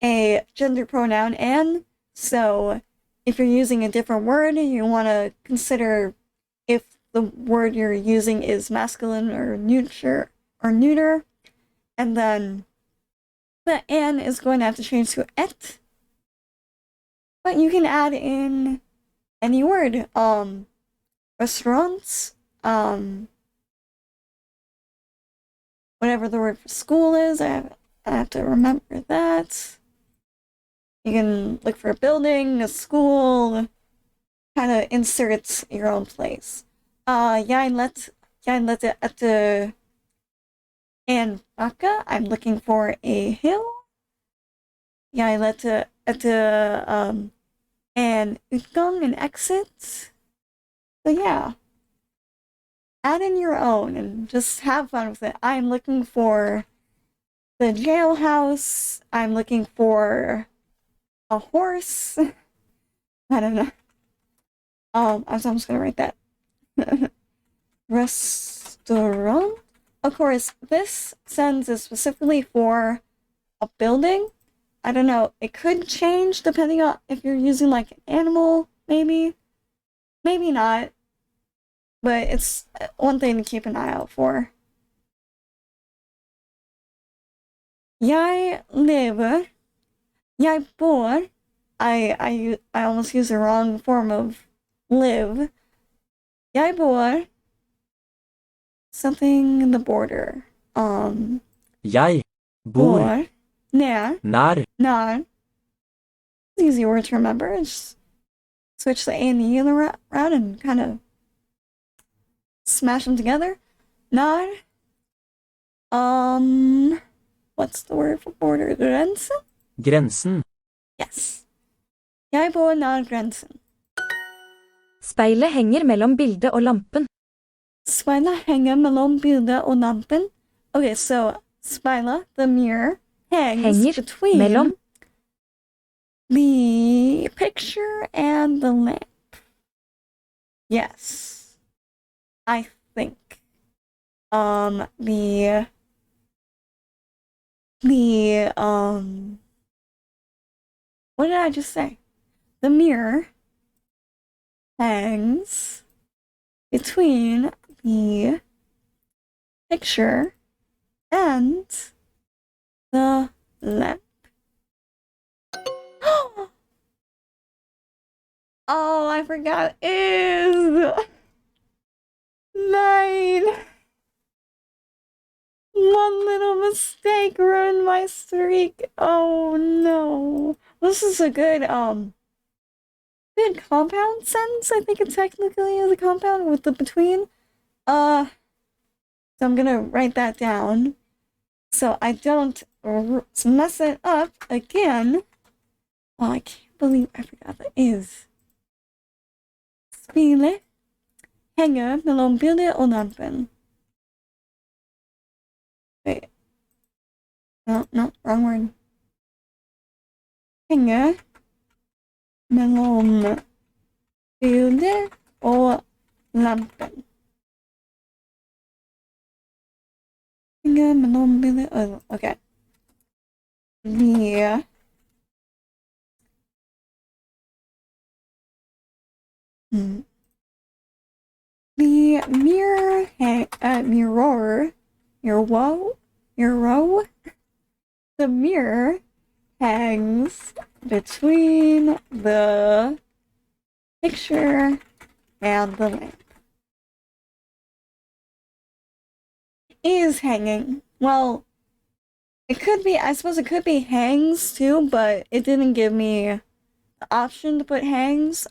a gender pronoun and, so if you're using a different word, you want to consider if the word you're using is masculine or neuter, and then the "an" is going to have to change to "et." But you can add in any word. Restaurants, whatever the word for school is, I have to remember that. You can look for a building, a school, kind of insert your own place. Jeg leter etter en bakke. I'm looking for a hill. Jeg leter etter an utgang, an exit. So yeah, add in your own and just have fun with it. I'm looking for the jailhouse. I'm looking for a horse. I don't know. I'm just gonna write that. Restaurant. Of course, this sentence is specifically for a building. I don't know. It could change depending on if you're using like an animal, maybe. Maybe not. But it's one thing to keep an eye out for. Jeg lever. Jeg bor. I almost use the wrong form of live. Jeg bor. Something in the border. Jeg bor Bor. Nær. nær Nær. Easy word to remember. Just switch the A and the E around and kind of smash them together. Nær. What's the word for border? Grensen? grensen. Yes. Jeg bor nær grensen. Speilet henger mellom bildet og lampen. Speilet henger mellom bildet og lampen. Okay, so speilet, the mirror, hangs Henger between mellom the picture and the lamp. Yes. I think. What did I just say? The mirror hangs between the picture and the lamp. Oh, I forgot is 9. One little mistake ruined my streak. Oh no. This is a good compound sentence. I think it technically is a compound with the between. So I'm gonna write that down so I don't mess it up again. Oh, I can't believe I forgot that is. Spile henger mellom bildet og lampen. Wait. No, wrong word. Henger mellom bildet og lampen. Henger mellom bildet og... Okay. The mirror hangs between the picture and the lamp. Is hanging. Well, it could be, I suppose it could be hangs too, but it didn't give me the option to put hangs.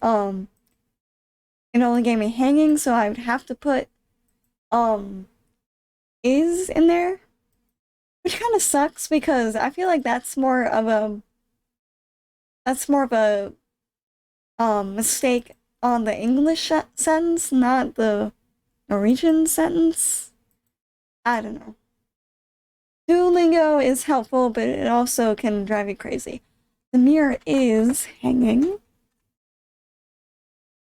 It only gave me hanging, so I would have to put is in there, which kind of sucks because I feel like that's more of a mistake on the English sentence, not the Norwegian sentence. I don't know. Duolingo is helpful, but it also can drive you crazy. The mirror is hanging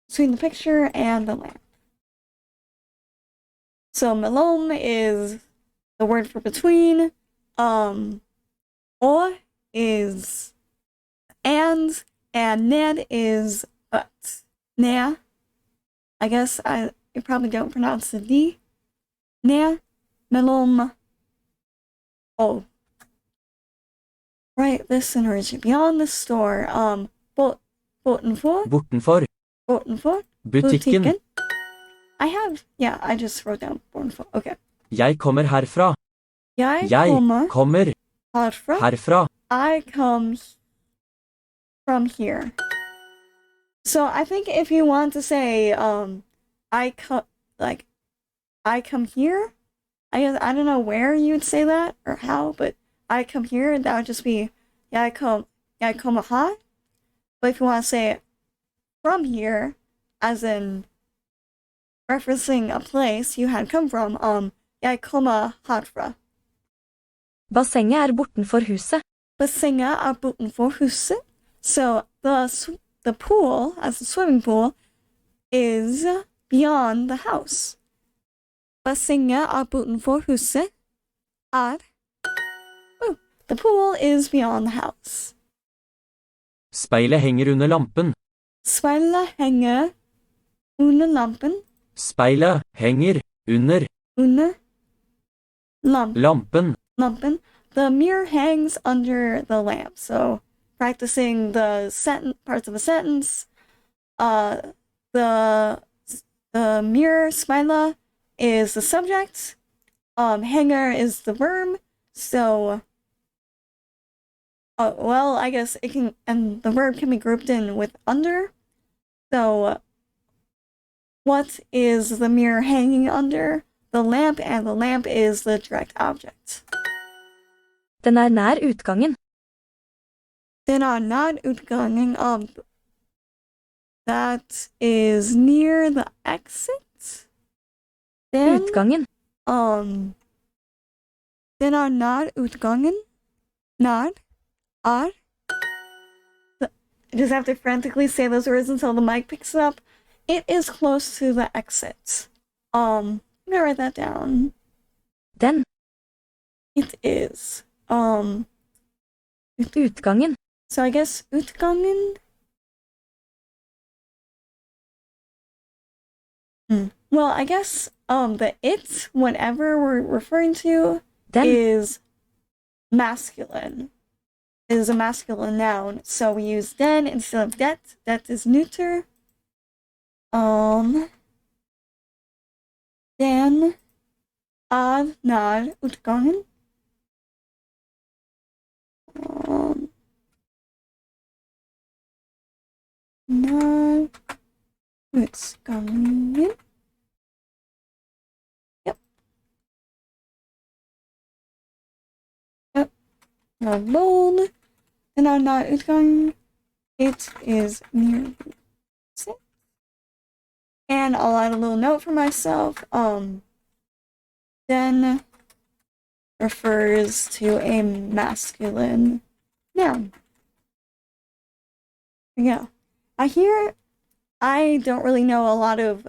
between the picture and the lamp. So mellom is the word for between. Or is and ned is but. Nea. I guess you probably don't pronounce the D. Nea. Mellom. Oh. Write this in origin. Beyond the store. Bortenfor. Bortenfor. Butikken. I just wrote down Bortenfor. Okay. Jeg kommer herfra. Jeg kommer herfra. I come from here. So I think if you want to say I come here, I don't know where you would say that or how, but I come here, that would just be jeg kommer her. But if you want to say it from here, as in referencing a place you had come from, jeg kommer herfra. Bassenget bortenfor huset. Bassenget bortenfor huset. So the pool, as a swimming pool, is beyond the house. Bassenget bortenfor huset the pool is beyond the house. Speilet henger under lampen. Speilet henger under lampen. Speilet henger under lampen. lampen. the mirror hangs under the lamp. So practicing the parts of a sentence. The mirror smila is the subject. Hanger is the verb. So, well, I guess it can, and the verb can be grouped in with under. So, what is the mirror hanging under? The lamp, and the lamp is the direct object. Den nær utgangen. Den nær utgangen. That is near the exit. Then, Utgangen. Den nær utgangen. Nær er. I just have to frantically say those words until the mic picks it up. It is close to the exit. I'm gonna write that down. Den. It is. Utgangen. So I guess utgangen. Well, I guess the it, whatever we're referring to, Den. is masculine. Is a masculine noun. So we use den instead of det. Det is neuter. Den nær utgangen. Nær utgangen. Yep. Bold. Den nær utgangen. It is near the exit. And I'll add a little note for myself. Den refers to a masculine noun. Yeah. I don't really know a lot of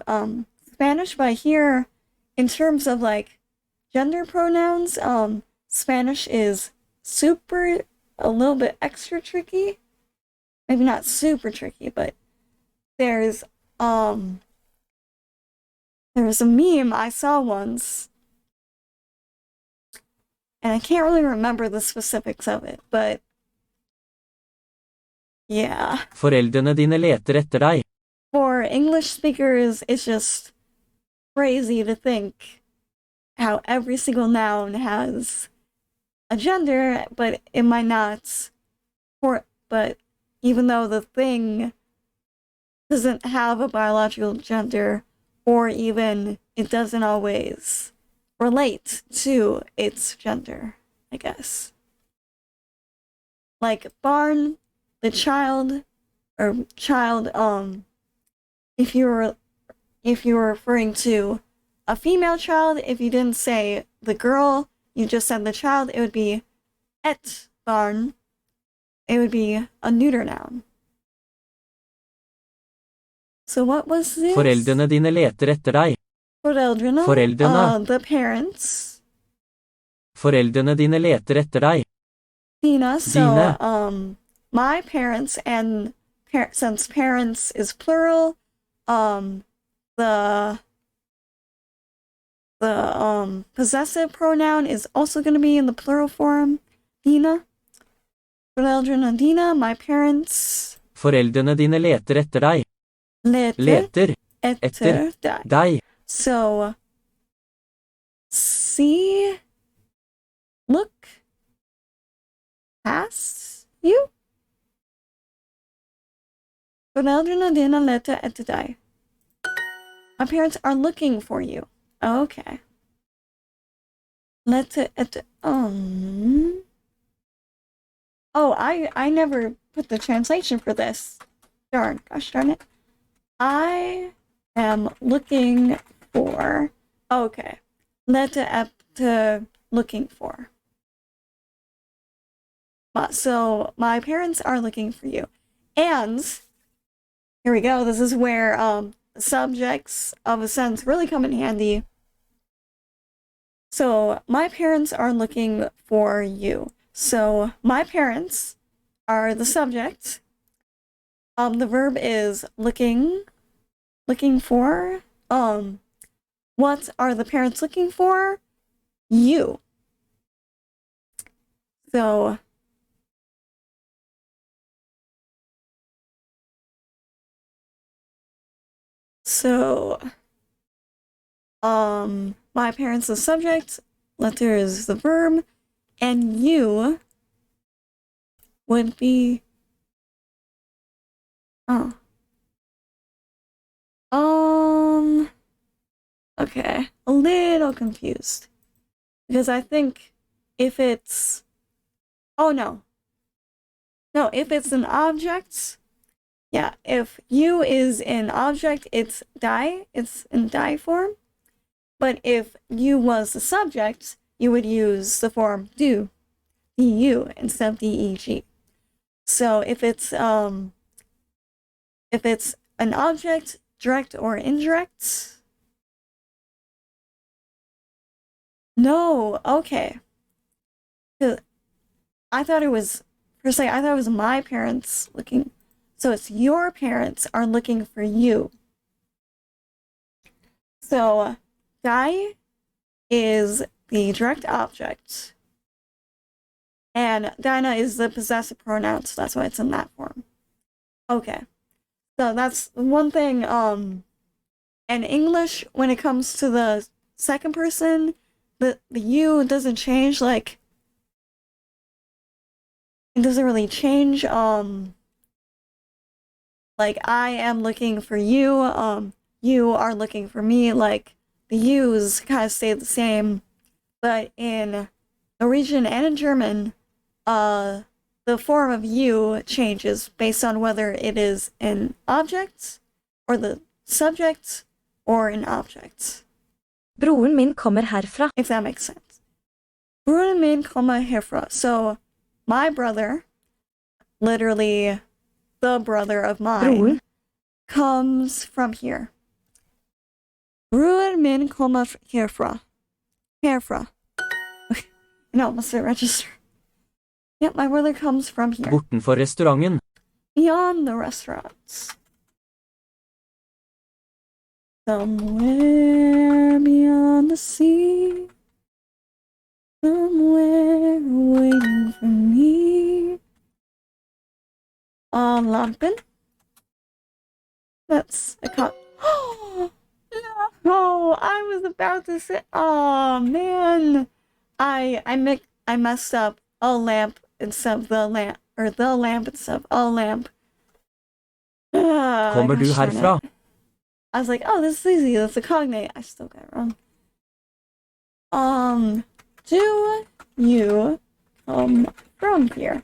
Spanish, but I hear in terms of like gender pronouns, Spanish is a little bit extra tricky. Maybe not super tricky, but there's a meme I saw once, and I can't really remember the specifics of it, but yeah. Foreldrene dine leter etter deg. For English speakers, it's just crazy to think how every single noun has a gender, but it might not. But even though the thing doesn't have a biological gender, or even it doesn't always relate to its gender, I guess. Like barn, the child, if you were referring to a female child, if you didn't say the girl, you just said the child, it would be et barn. It would be a neuter noun. So what was this? Foreldrene dine leter etter deg. Foreldrene. The parents. Foreldrene dine leter etter deg. Dina. So, Dine. My parents, and since parents is plural, the possessive pronoun is also going to be in the plural form. Dina. Foreldrene dine, my parents. Foreldrene dine leter etter deg. Leter etter deg. So, see, look past you. Foreldrene dine leter etter deg. My parents are looking for you. Okay. Letter etter. Oh, I never put the translation for this. Gosh darn it. I am looking for. Okay. Letter etter looking for. So my parents are looking for you. And here we go. This is where the subjects of a sentence really come in handy. So my parents are looking for you. So my parents are the subject. The verb is looking for. What are the parents looking for? You. So, my parents the subject, letter is the verb, and you would be, oh. Okay, a little confused. Because I think if it's, oh no. No, if it's an object, yeah, if you is an object, it's in die form. But if you was the subject, you would use the form do, du, instead of deg. So if it's an object, direct or indirect. No, okay. I thought it was, per se, I thought it was my parents looking. So it's your parents are looking for you. So, die is the direct object. And Dinah is the possessive pronoun, so that's why it's in that form. Okay. So that's one thing, in English, when it comes to the second person, the you doesn't change, like, it doesn't really change, like, I am looking for you, you are looking for me, like, the yous kind of stay the same, but in Norwegian and in German, the form of you changes based on whether it is an object, or the subject, or an object. Broren min kommer herfra. If that makes sense. Broren min kommer herfra. So, my brother, literally the brother of mine, Broren. comes from here. Broren min kommer herfra. Herfra. Okay. No, must it register? Yep, my brother comes from here. Bortenfor restauranten. Beyond the restaurants. Somewhere beyond the sea. Somewhere waiting for me. Lampen. That's a cut. No, I was about to say. Oh man, I messed up. A lamp instead of the lamp, or the lamp instead of a lamp. Kommer du herfra? I was like, oh, this is easy. That's a cognate. I still got it wrong. Do you come from here?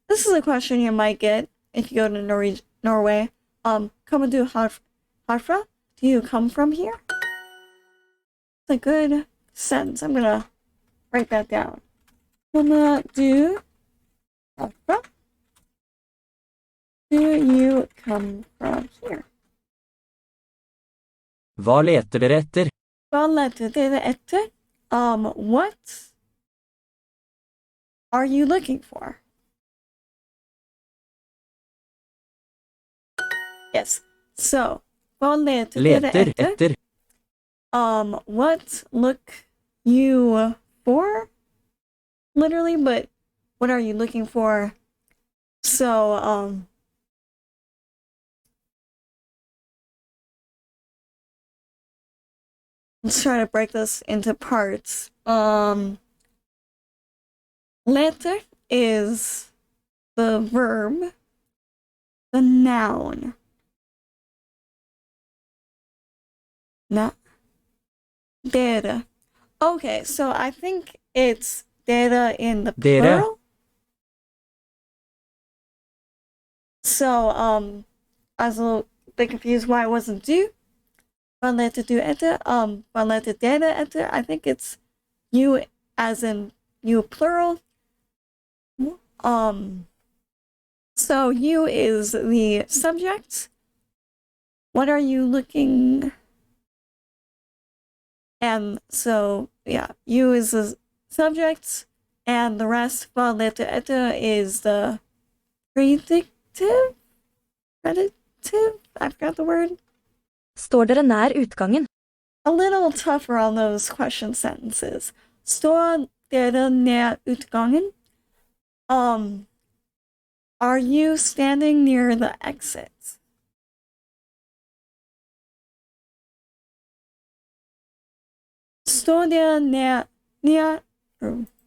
This is a question you might get if you go to Norway. Kommer du herfra? Do you come from here? It's a good sentence. I'm gonna write that down. Kommer du herfra? Do you come from here? Hva leter dere etter? Hva leter dere etter? What are you looking for? Yes. So, hva leter dere Leter etter? etter. What look you for? Literally, but what are you looking for? So, let's try to break this into parts. Letter is the verb, the noun. Dere. Okay, so I think it's dere in the Dere. plural. So, I was a little bit confused why it wasn't do. Hva leter du etter? Hva leter dere etter? I think it's you as in you plural. So you is the subject. What are you looking? And so, yeah, you is the subject, and the rest, hva leter etter, is the predictive? Predicative? I forgot the word. Står dere nær utgangen? A little tougher on those question sentences. Står dere nær utgangen? Are you standing near the exit? Står dere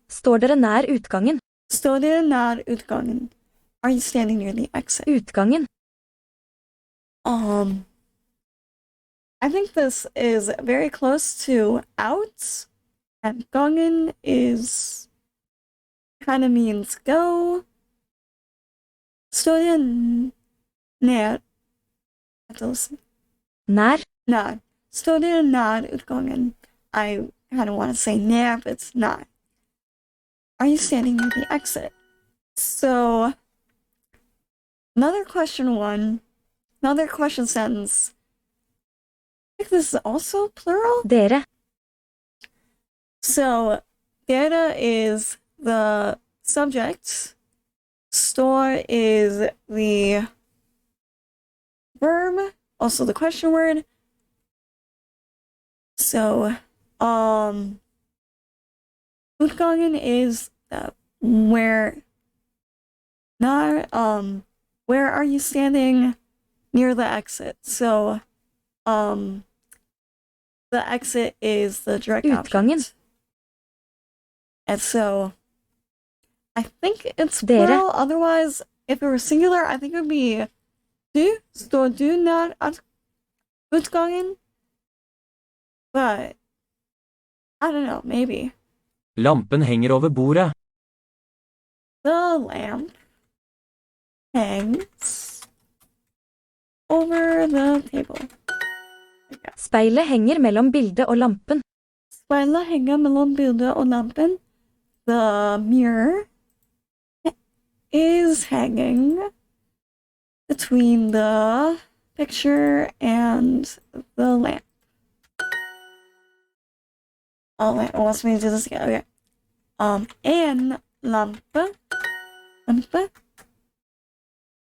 Står dere nær utgangen? Står dere nær utgangen? Are you standing near the exit? Utgangen. I think this is very close to out, and gangen is kind of means go. Står dere nær? Nær. Nær. Står dere nær utgangen? I kind of want to say near, but it's not. Are you standing near the exit? So, another question sentence. I think this is also plural. Dere. So, data is the subject. Store is the verb, also the question word. So, utgangen is where are you standing near the exit? So, the exit is the direct Utgangen. object. And so, I think it's Dere. plural. Otherwise, if it were singular, I think it would be du. Står du nær utgangen? But, I don't know, maybe. Lampen henger over bordet. The lamp hangs over the table. Speilet henger mellom bildet og lampen. Speilet henger mellom bildet og lampen. The mirror is hanging between the picture and the lamp. Oh, wait, it wants me to do this again. Okay. And lampe.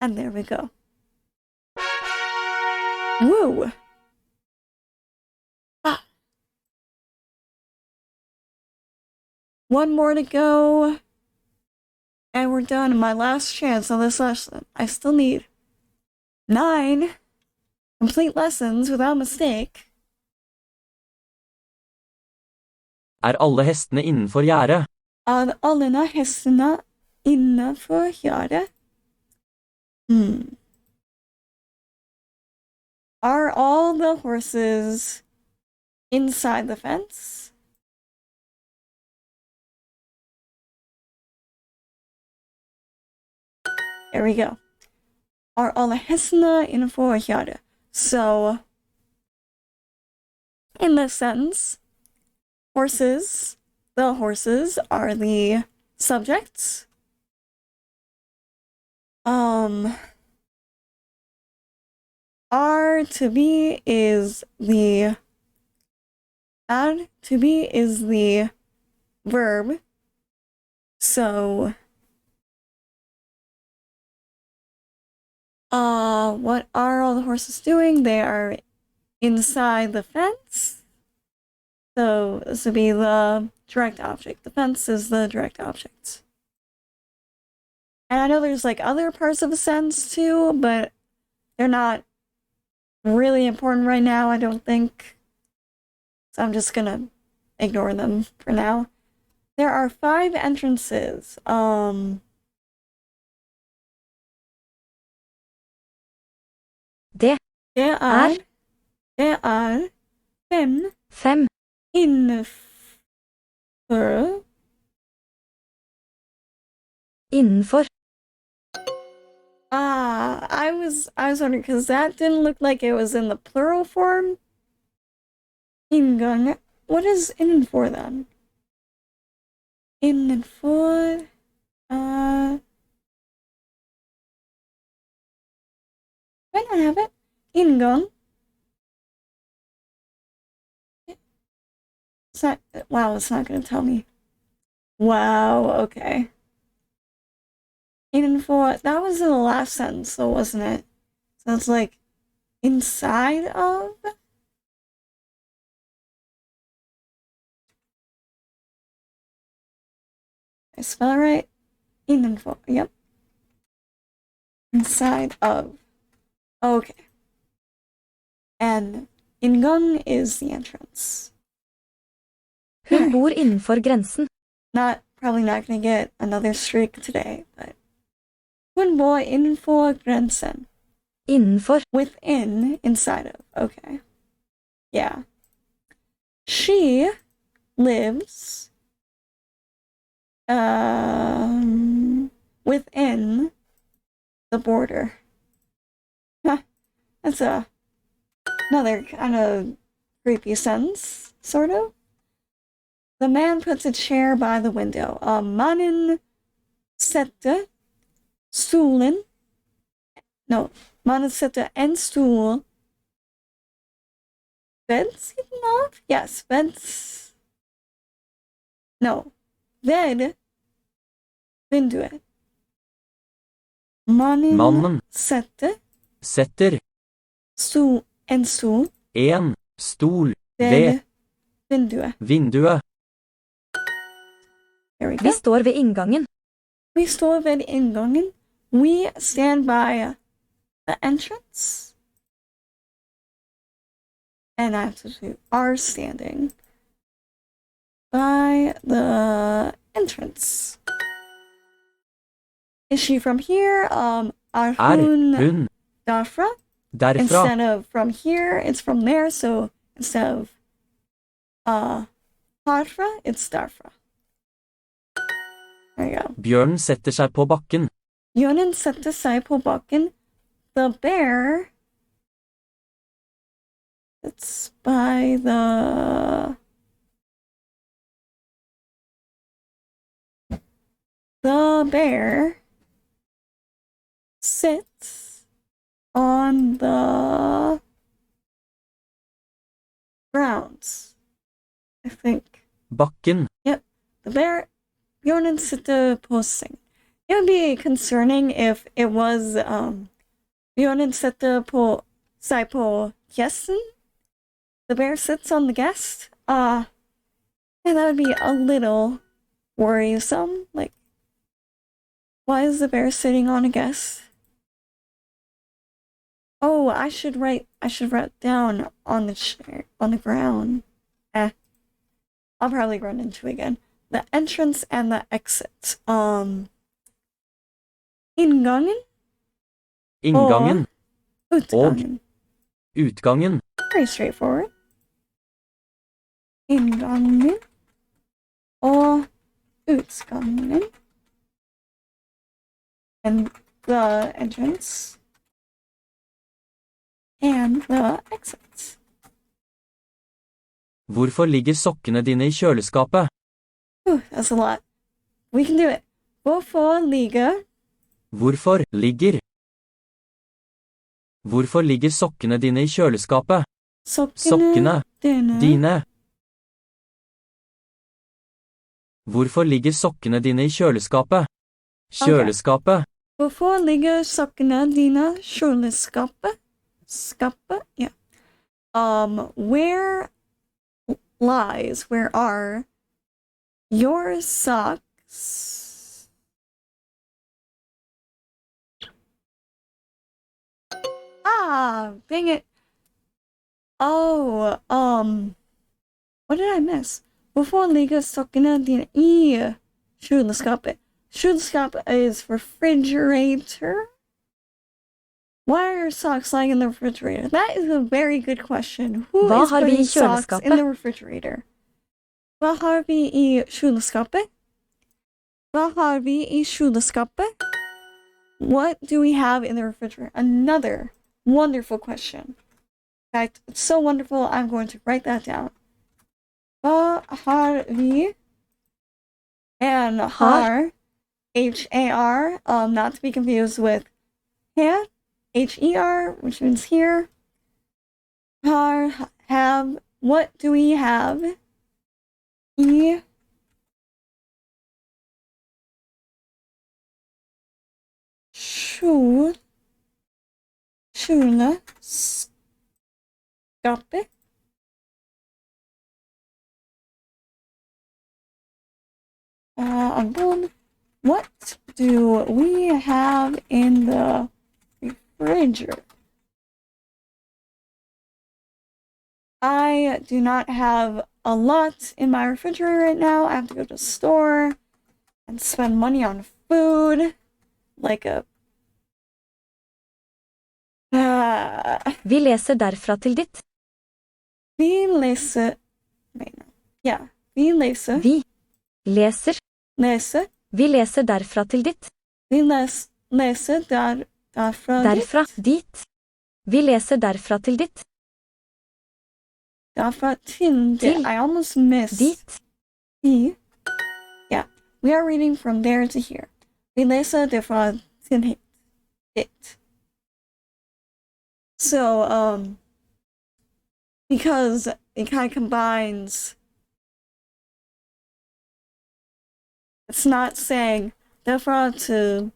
And there we go. Woo! Ah. One more to go. And we're done. My last chance on this lesson. I still need 9 complete lessons without mistake. Alle hestene innenfor gjerdet? Alle hestene innenfor gjerdet? Are all the horses inside the fence? There we go. Are alle hestene innenfor gjerdet? So, in this sentence, the horses are the subjects. Are to be is the verb. So, what are all the horses doing? They are inside the fence. So this would be the direct object. The fence is the direct object. And I know there's like other parts of the sentence too, but they're not really important right now, I don't think. So I'm just gonna ignore them for now. There are 5 entrances. Det Det er 5 5 innenfor innenfor. I was wondering because that didn't look like it was in the plural form. Inngang. What is innenfor then? Innenfor. I don't have it. Inngang. Wow, it's not gonna tell me. Wow, okay. Innenfor. That was in the last sentence, though, wasn't it? So it's like inside of. I spell it right. Innenfor. Yep. Inside of. Okay. And inngang is the entrance. Hun bor innenfor grensen. Probably not gonna get another streak today, but hun bor innenfor grensen. Innenfor. Within, inside of. Okay. Yeah. She lives within the border. That's another kind of creepy sentence, sort of. The man puts a chair by the window. Mannen sätter stolen. No, mannen sätter en stol vid sidan av? Yes, vid vinduet. Mannen sätter en stol en stol vid vinduet. vinduet. There we go. Vi står ved inngangen. We står vid ingången. We stand by the entrance. And actually are standing by the entrance. Is she from here? Er hun derfra? Derfra. Instead of from here, it's from there. So instead of herfra, it's derfra. There you go. Bjørnen setter seg på bakken. Bjørnen setter seg på bakken. The bear sits by the bear sits on the grounds, I think. Bakken. Yep. The bear, Bjørnen sitter på seng. It would be concerning if it was, Bjørnen sitter på seg på gjesten. The bear sits on the guest. Yeah, that would be a little worrisome. Like, why is the bear sitting on a guest? Oh, I should write down on the chair, on the ground. I'll probably run into it again. The entrance and the exit. Inngangen. Inngangen. Utgangen. Utgangen. Very straightforward. Inngangen. Og utgangen. And the entrance. And the exit. Hvorfor ligger sokkene dine i kjøleskapet? That's a lot. We can do it. Hvorfor ligger sokkene dine i kjøleskapet? sokkene dine. Hvorfor ligger sokkene dine i kjøleskapet? Kjøleskapet. Hvorfor ligger sokkene dine i kjøleskapet? Skapet? Yeah. Where are your socks? Dang it. Oh, what did I miss? Hvorfor ligger sokkene dine i kjøleskapet? Kjøleskapet is refrigerator. Why are your socks lying in the refrigerator? That is a very good question. Who Hva is har vi putting i socks kjøleskapet? in the refrigerator? Hva har vi i kjøleskapet? Hva har vi i kjøleskapet? What do we have in the refrigerator? Another wonderful question. In fact, it's so wonderful, I'm going to write that down. Hva har vi? And har, H-A-R, not to be confused with her, H-E-R, which means here. Have, what do we have? Kjøleskapet. Unbold. What do we have in the refrigerator? I do not have a lot in my refrigerator right now. I have to go to the store and spend money on food. Like a... Vi leser derfra til ditt. Vi leser... Wait, no. Yeah. Vi leser. Vi leser. Leser. Vi leser derfra til ditt. Vi leser derfra Derfra dit. Vi leser derfra til ditt. Derfra til dit. I almost missed. Dit. Vi. Yeah. We are reading from there to here. Vi leser derfra til dit. So, because it kind of combines, it's not saying derfra to,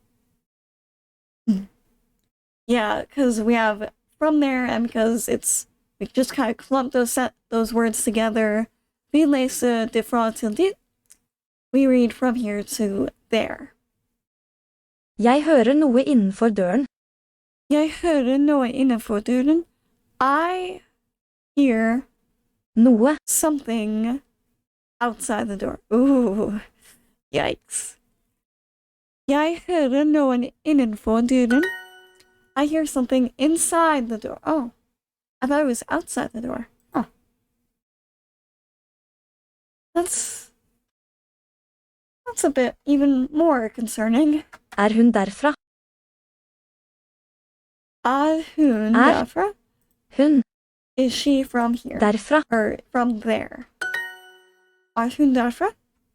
yeah, because we have from there, and because we just kind of clump those words together. Vi leser derfra til dit. We read from here to there. Jeg hører noe innenfor døren. Jeg hører noe innenfor døren. I hear Noe. something outside the door. Ooh, yikes. Jeg hører noen innenfor døren. I hear something inside the door. Oh, I thought it was outside the door. Oh. That's a bit even more concerning. Er hun derfra? Er hun Er derfra? Hun. Is she from here? Derfra. Or from there? Er hun derfra?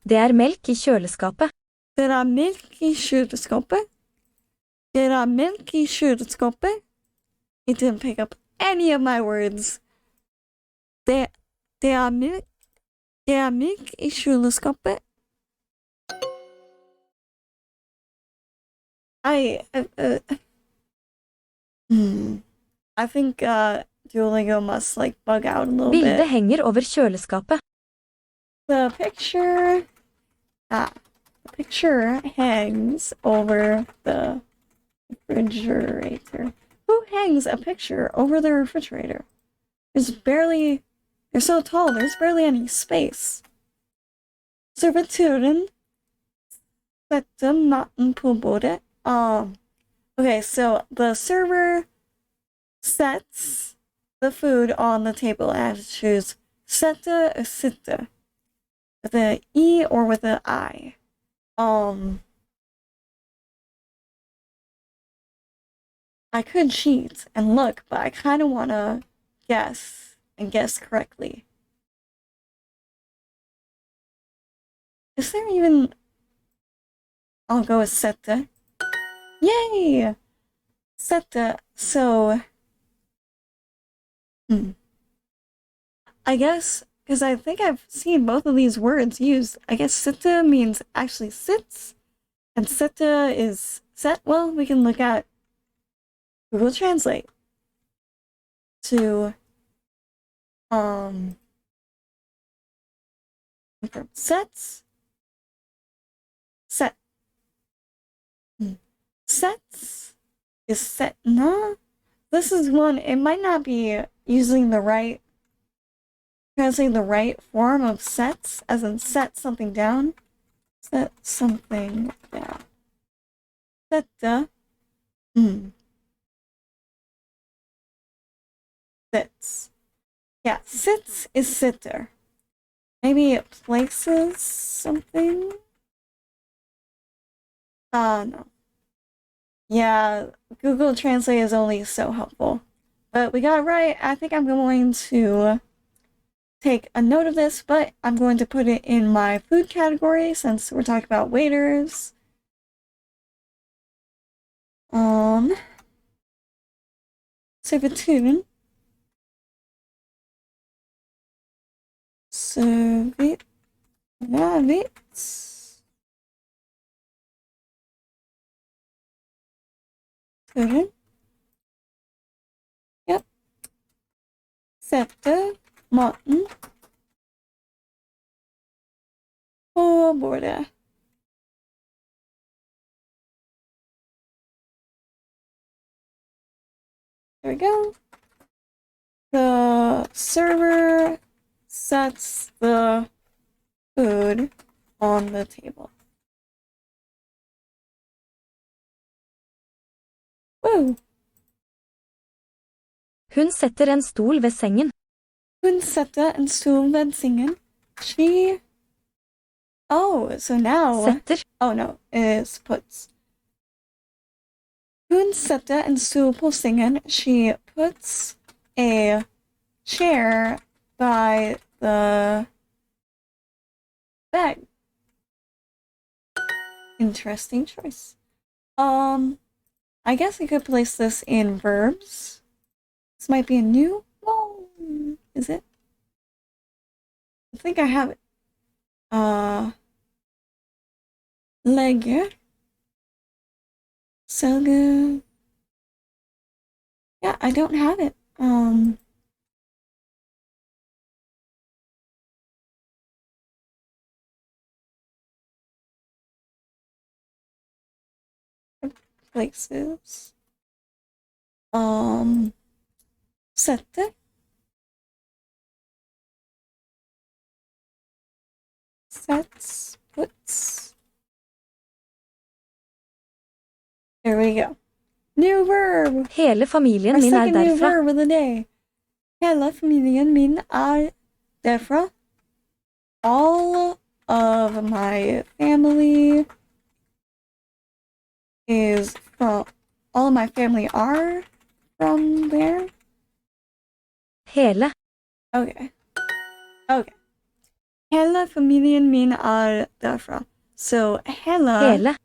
Det er melk i kjøleskapet. Det er melk i kjøleskapet. Det er melk i kjøleskapet. It didn't pick up any of my words. Det er melk i kjøleskapet. I think Duolingo must like bug out a little Bildet bit. henger over kjøleskapet. The picture hangs over the refrigerator. Who hangs a picture over the refrigerator? They're so tall, there's barely any space. Servituren setter maten på bordet. Okay, so the server sets the food on the table. I have to choose sette or sitte. With an E or with an I. I could cheat and look, but I kind of want to guess and guess correctly. Is there even... I'll go with sette. Yay! Sette. So... I guess... Because I think I've seen both of these words used. I guess sitte means actually sits, and sette is set. Well, we can look at Google Translate to sets. Set. Sets is set. No, this is one. It might not be using the right. Translating the right form of sets, as in set something down. Set something down. Sette. Sits. Yeah, sits is sitter. Maybe it places something? No. Yeah, Google Translate is only so helpful. But we got it right. I think I'm going to take a note of this, but I'm going to put it in my food category since we're talking about waiters. Servituren. Servit. Turen. Yep. Sette maten på bordet. There we go. The server sets the food on the table. Woo! Hun setter en stol ved sengen. Hun setter en stol ved sengen. She... Oh, so now... Setter. Oh no, it's puts. Hun setter en stol på sengen. She puts a chair by the bed. Interesting choice. I guess I could place this in verbs. This might be a new one. Is it? I think I have it. Lägger. Selge. Yeah, I don't have it. Places. Sätter. Sets. Puts. There we go. New verb. Hele familien Our min er second new derfra. verb of the day. Hele familien min er derfra. All of my family is from... All of my family are from there? Hele. Okay. Okay. Hele familien min er derfra. So, hele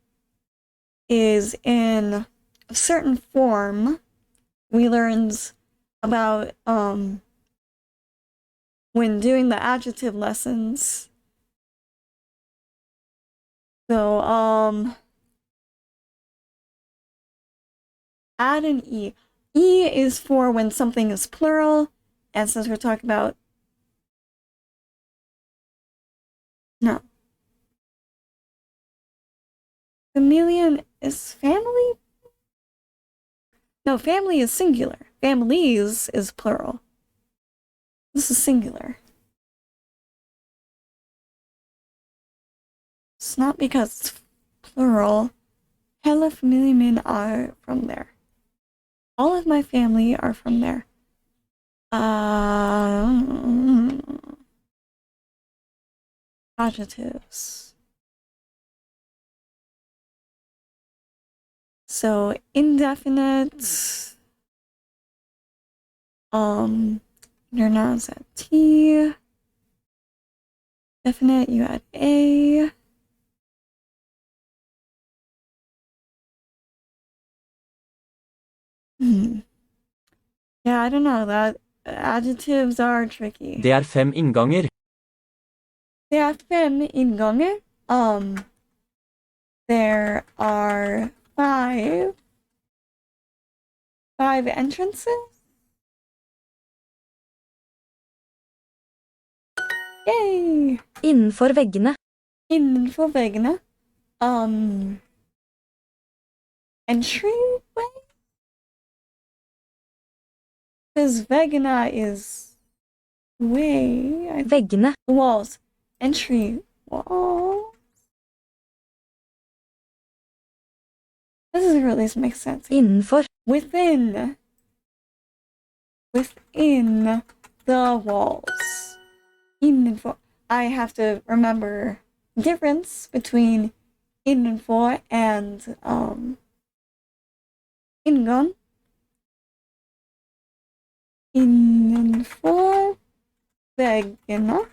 is in a certain form. We learned about when doing the adjective lessons. So add an E. E is for when something is plural, and since we're talking about familien is family? No, family is singular. Families is plural. This is singular. It's not because it's plural. Hele familien min are from there. All of my family are from there. Adjectives. So indefinite. Your nouns at T. Definite, you add A. Yeah, I don't know. That adjectives are tricky. Det er 5 innganger. Det er 5 innganger. There are 5 entrances. Yay! Innenfor veggene. Innenfor veggene. Entryway? Because veggene is way. Veggene. Walls. Entry wall. This doesn't really make sense. Innenfor. Within the walls. Innenfor. I have to remember the difference between innenfor and inngang. Innenfor veggene.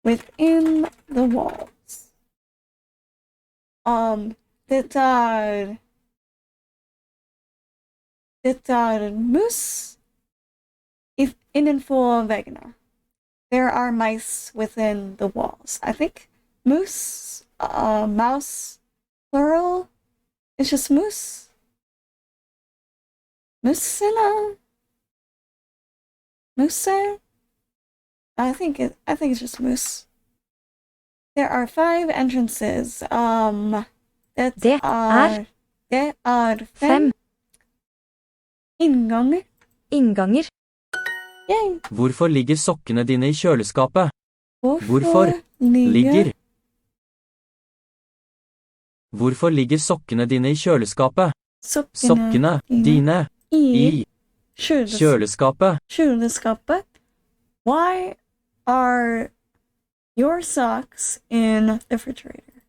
Within the walls. Det är mus innanför väggarna. There are mice within the walls. I think moose, mouse, plural. It's just moose. Musena. Moose. I think it's just moose. There are 5 entrances. That Det are Det er 5. innganger. Innganger. Yay. Hvorfor ligger sokkene dine i kjøleskapet? Hvorfor Ligger. Hvorfor ligger sokkene dine i kjøleskapet? Sokkene dine i kjøleskapet. kjøleskapet? Why are your socks in the refrigerator?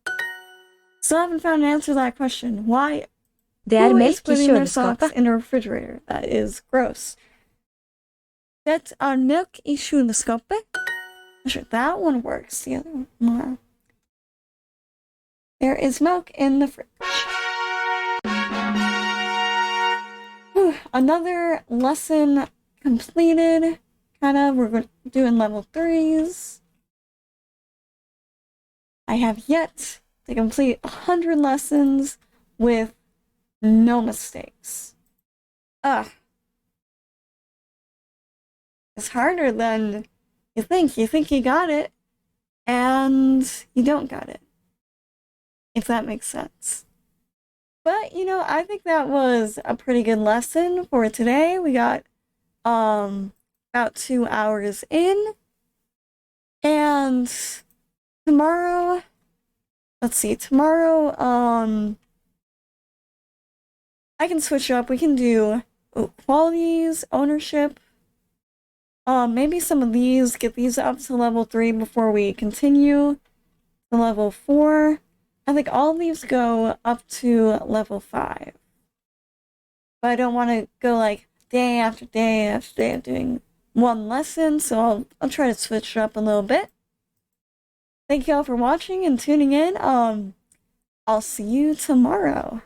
Still haven't found an answer to that question. Why? Det er Who is melk i putting their socks kjøleskapet. in a refrigerator? That is gross. Det er milk i kjøleskapet. Sure, that one works. The other one, no. There is milk in the fridge. Whew, another lesson completed. We're doing level 3s. I have yet to complete 100 lessons with no mistakes. Ugh. It's harder than you think. You think you got it, and you don't got it. If that makes sense. But, I think that was a pretty good lesson for today. We got about 2 hours in. And tomorrow, I can switch up. We can do qualities, ownership. Maybe some of these, get these up to level 3 before we continue to level 4. I think all of these go up to level 5. But I don't want to go like day after day after day of doing one lesson, so I'll try to switch it up a little bit. Thank you all for watching and tuning in. I'll see you tomorrow.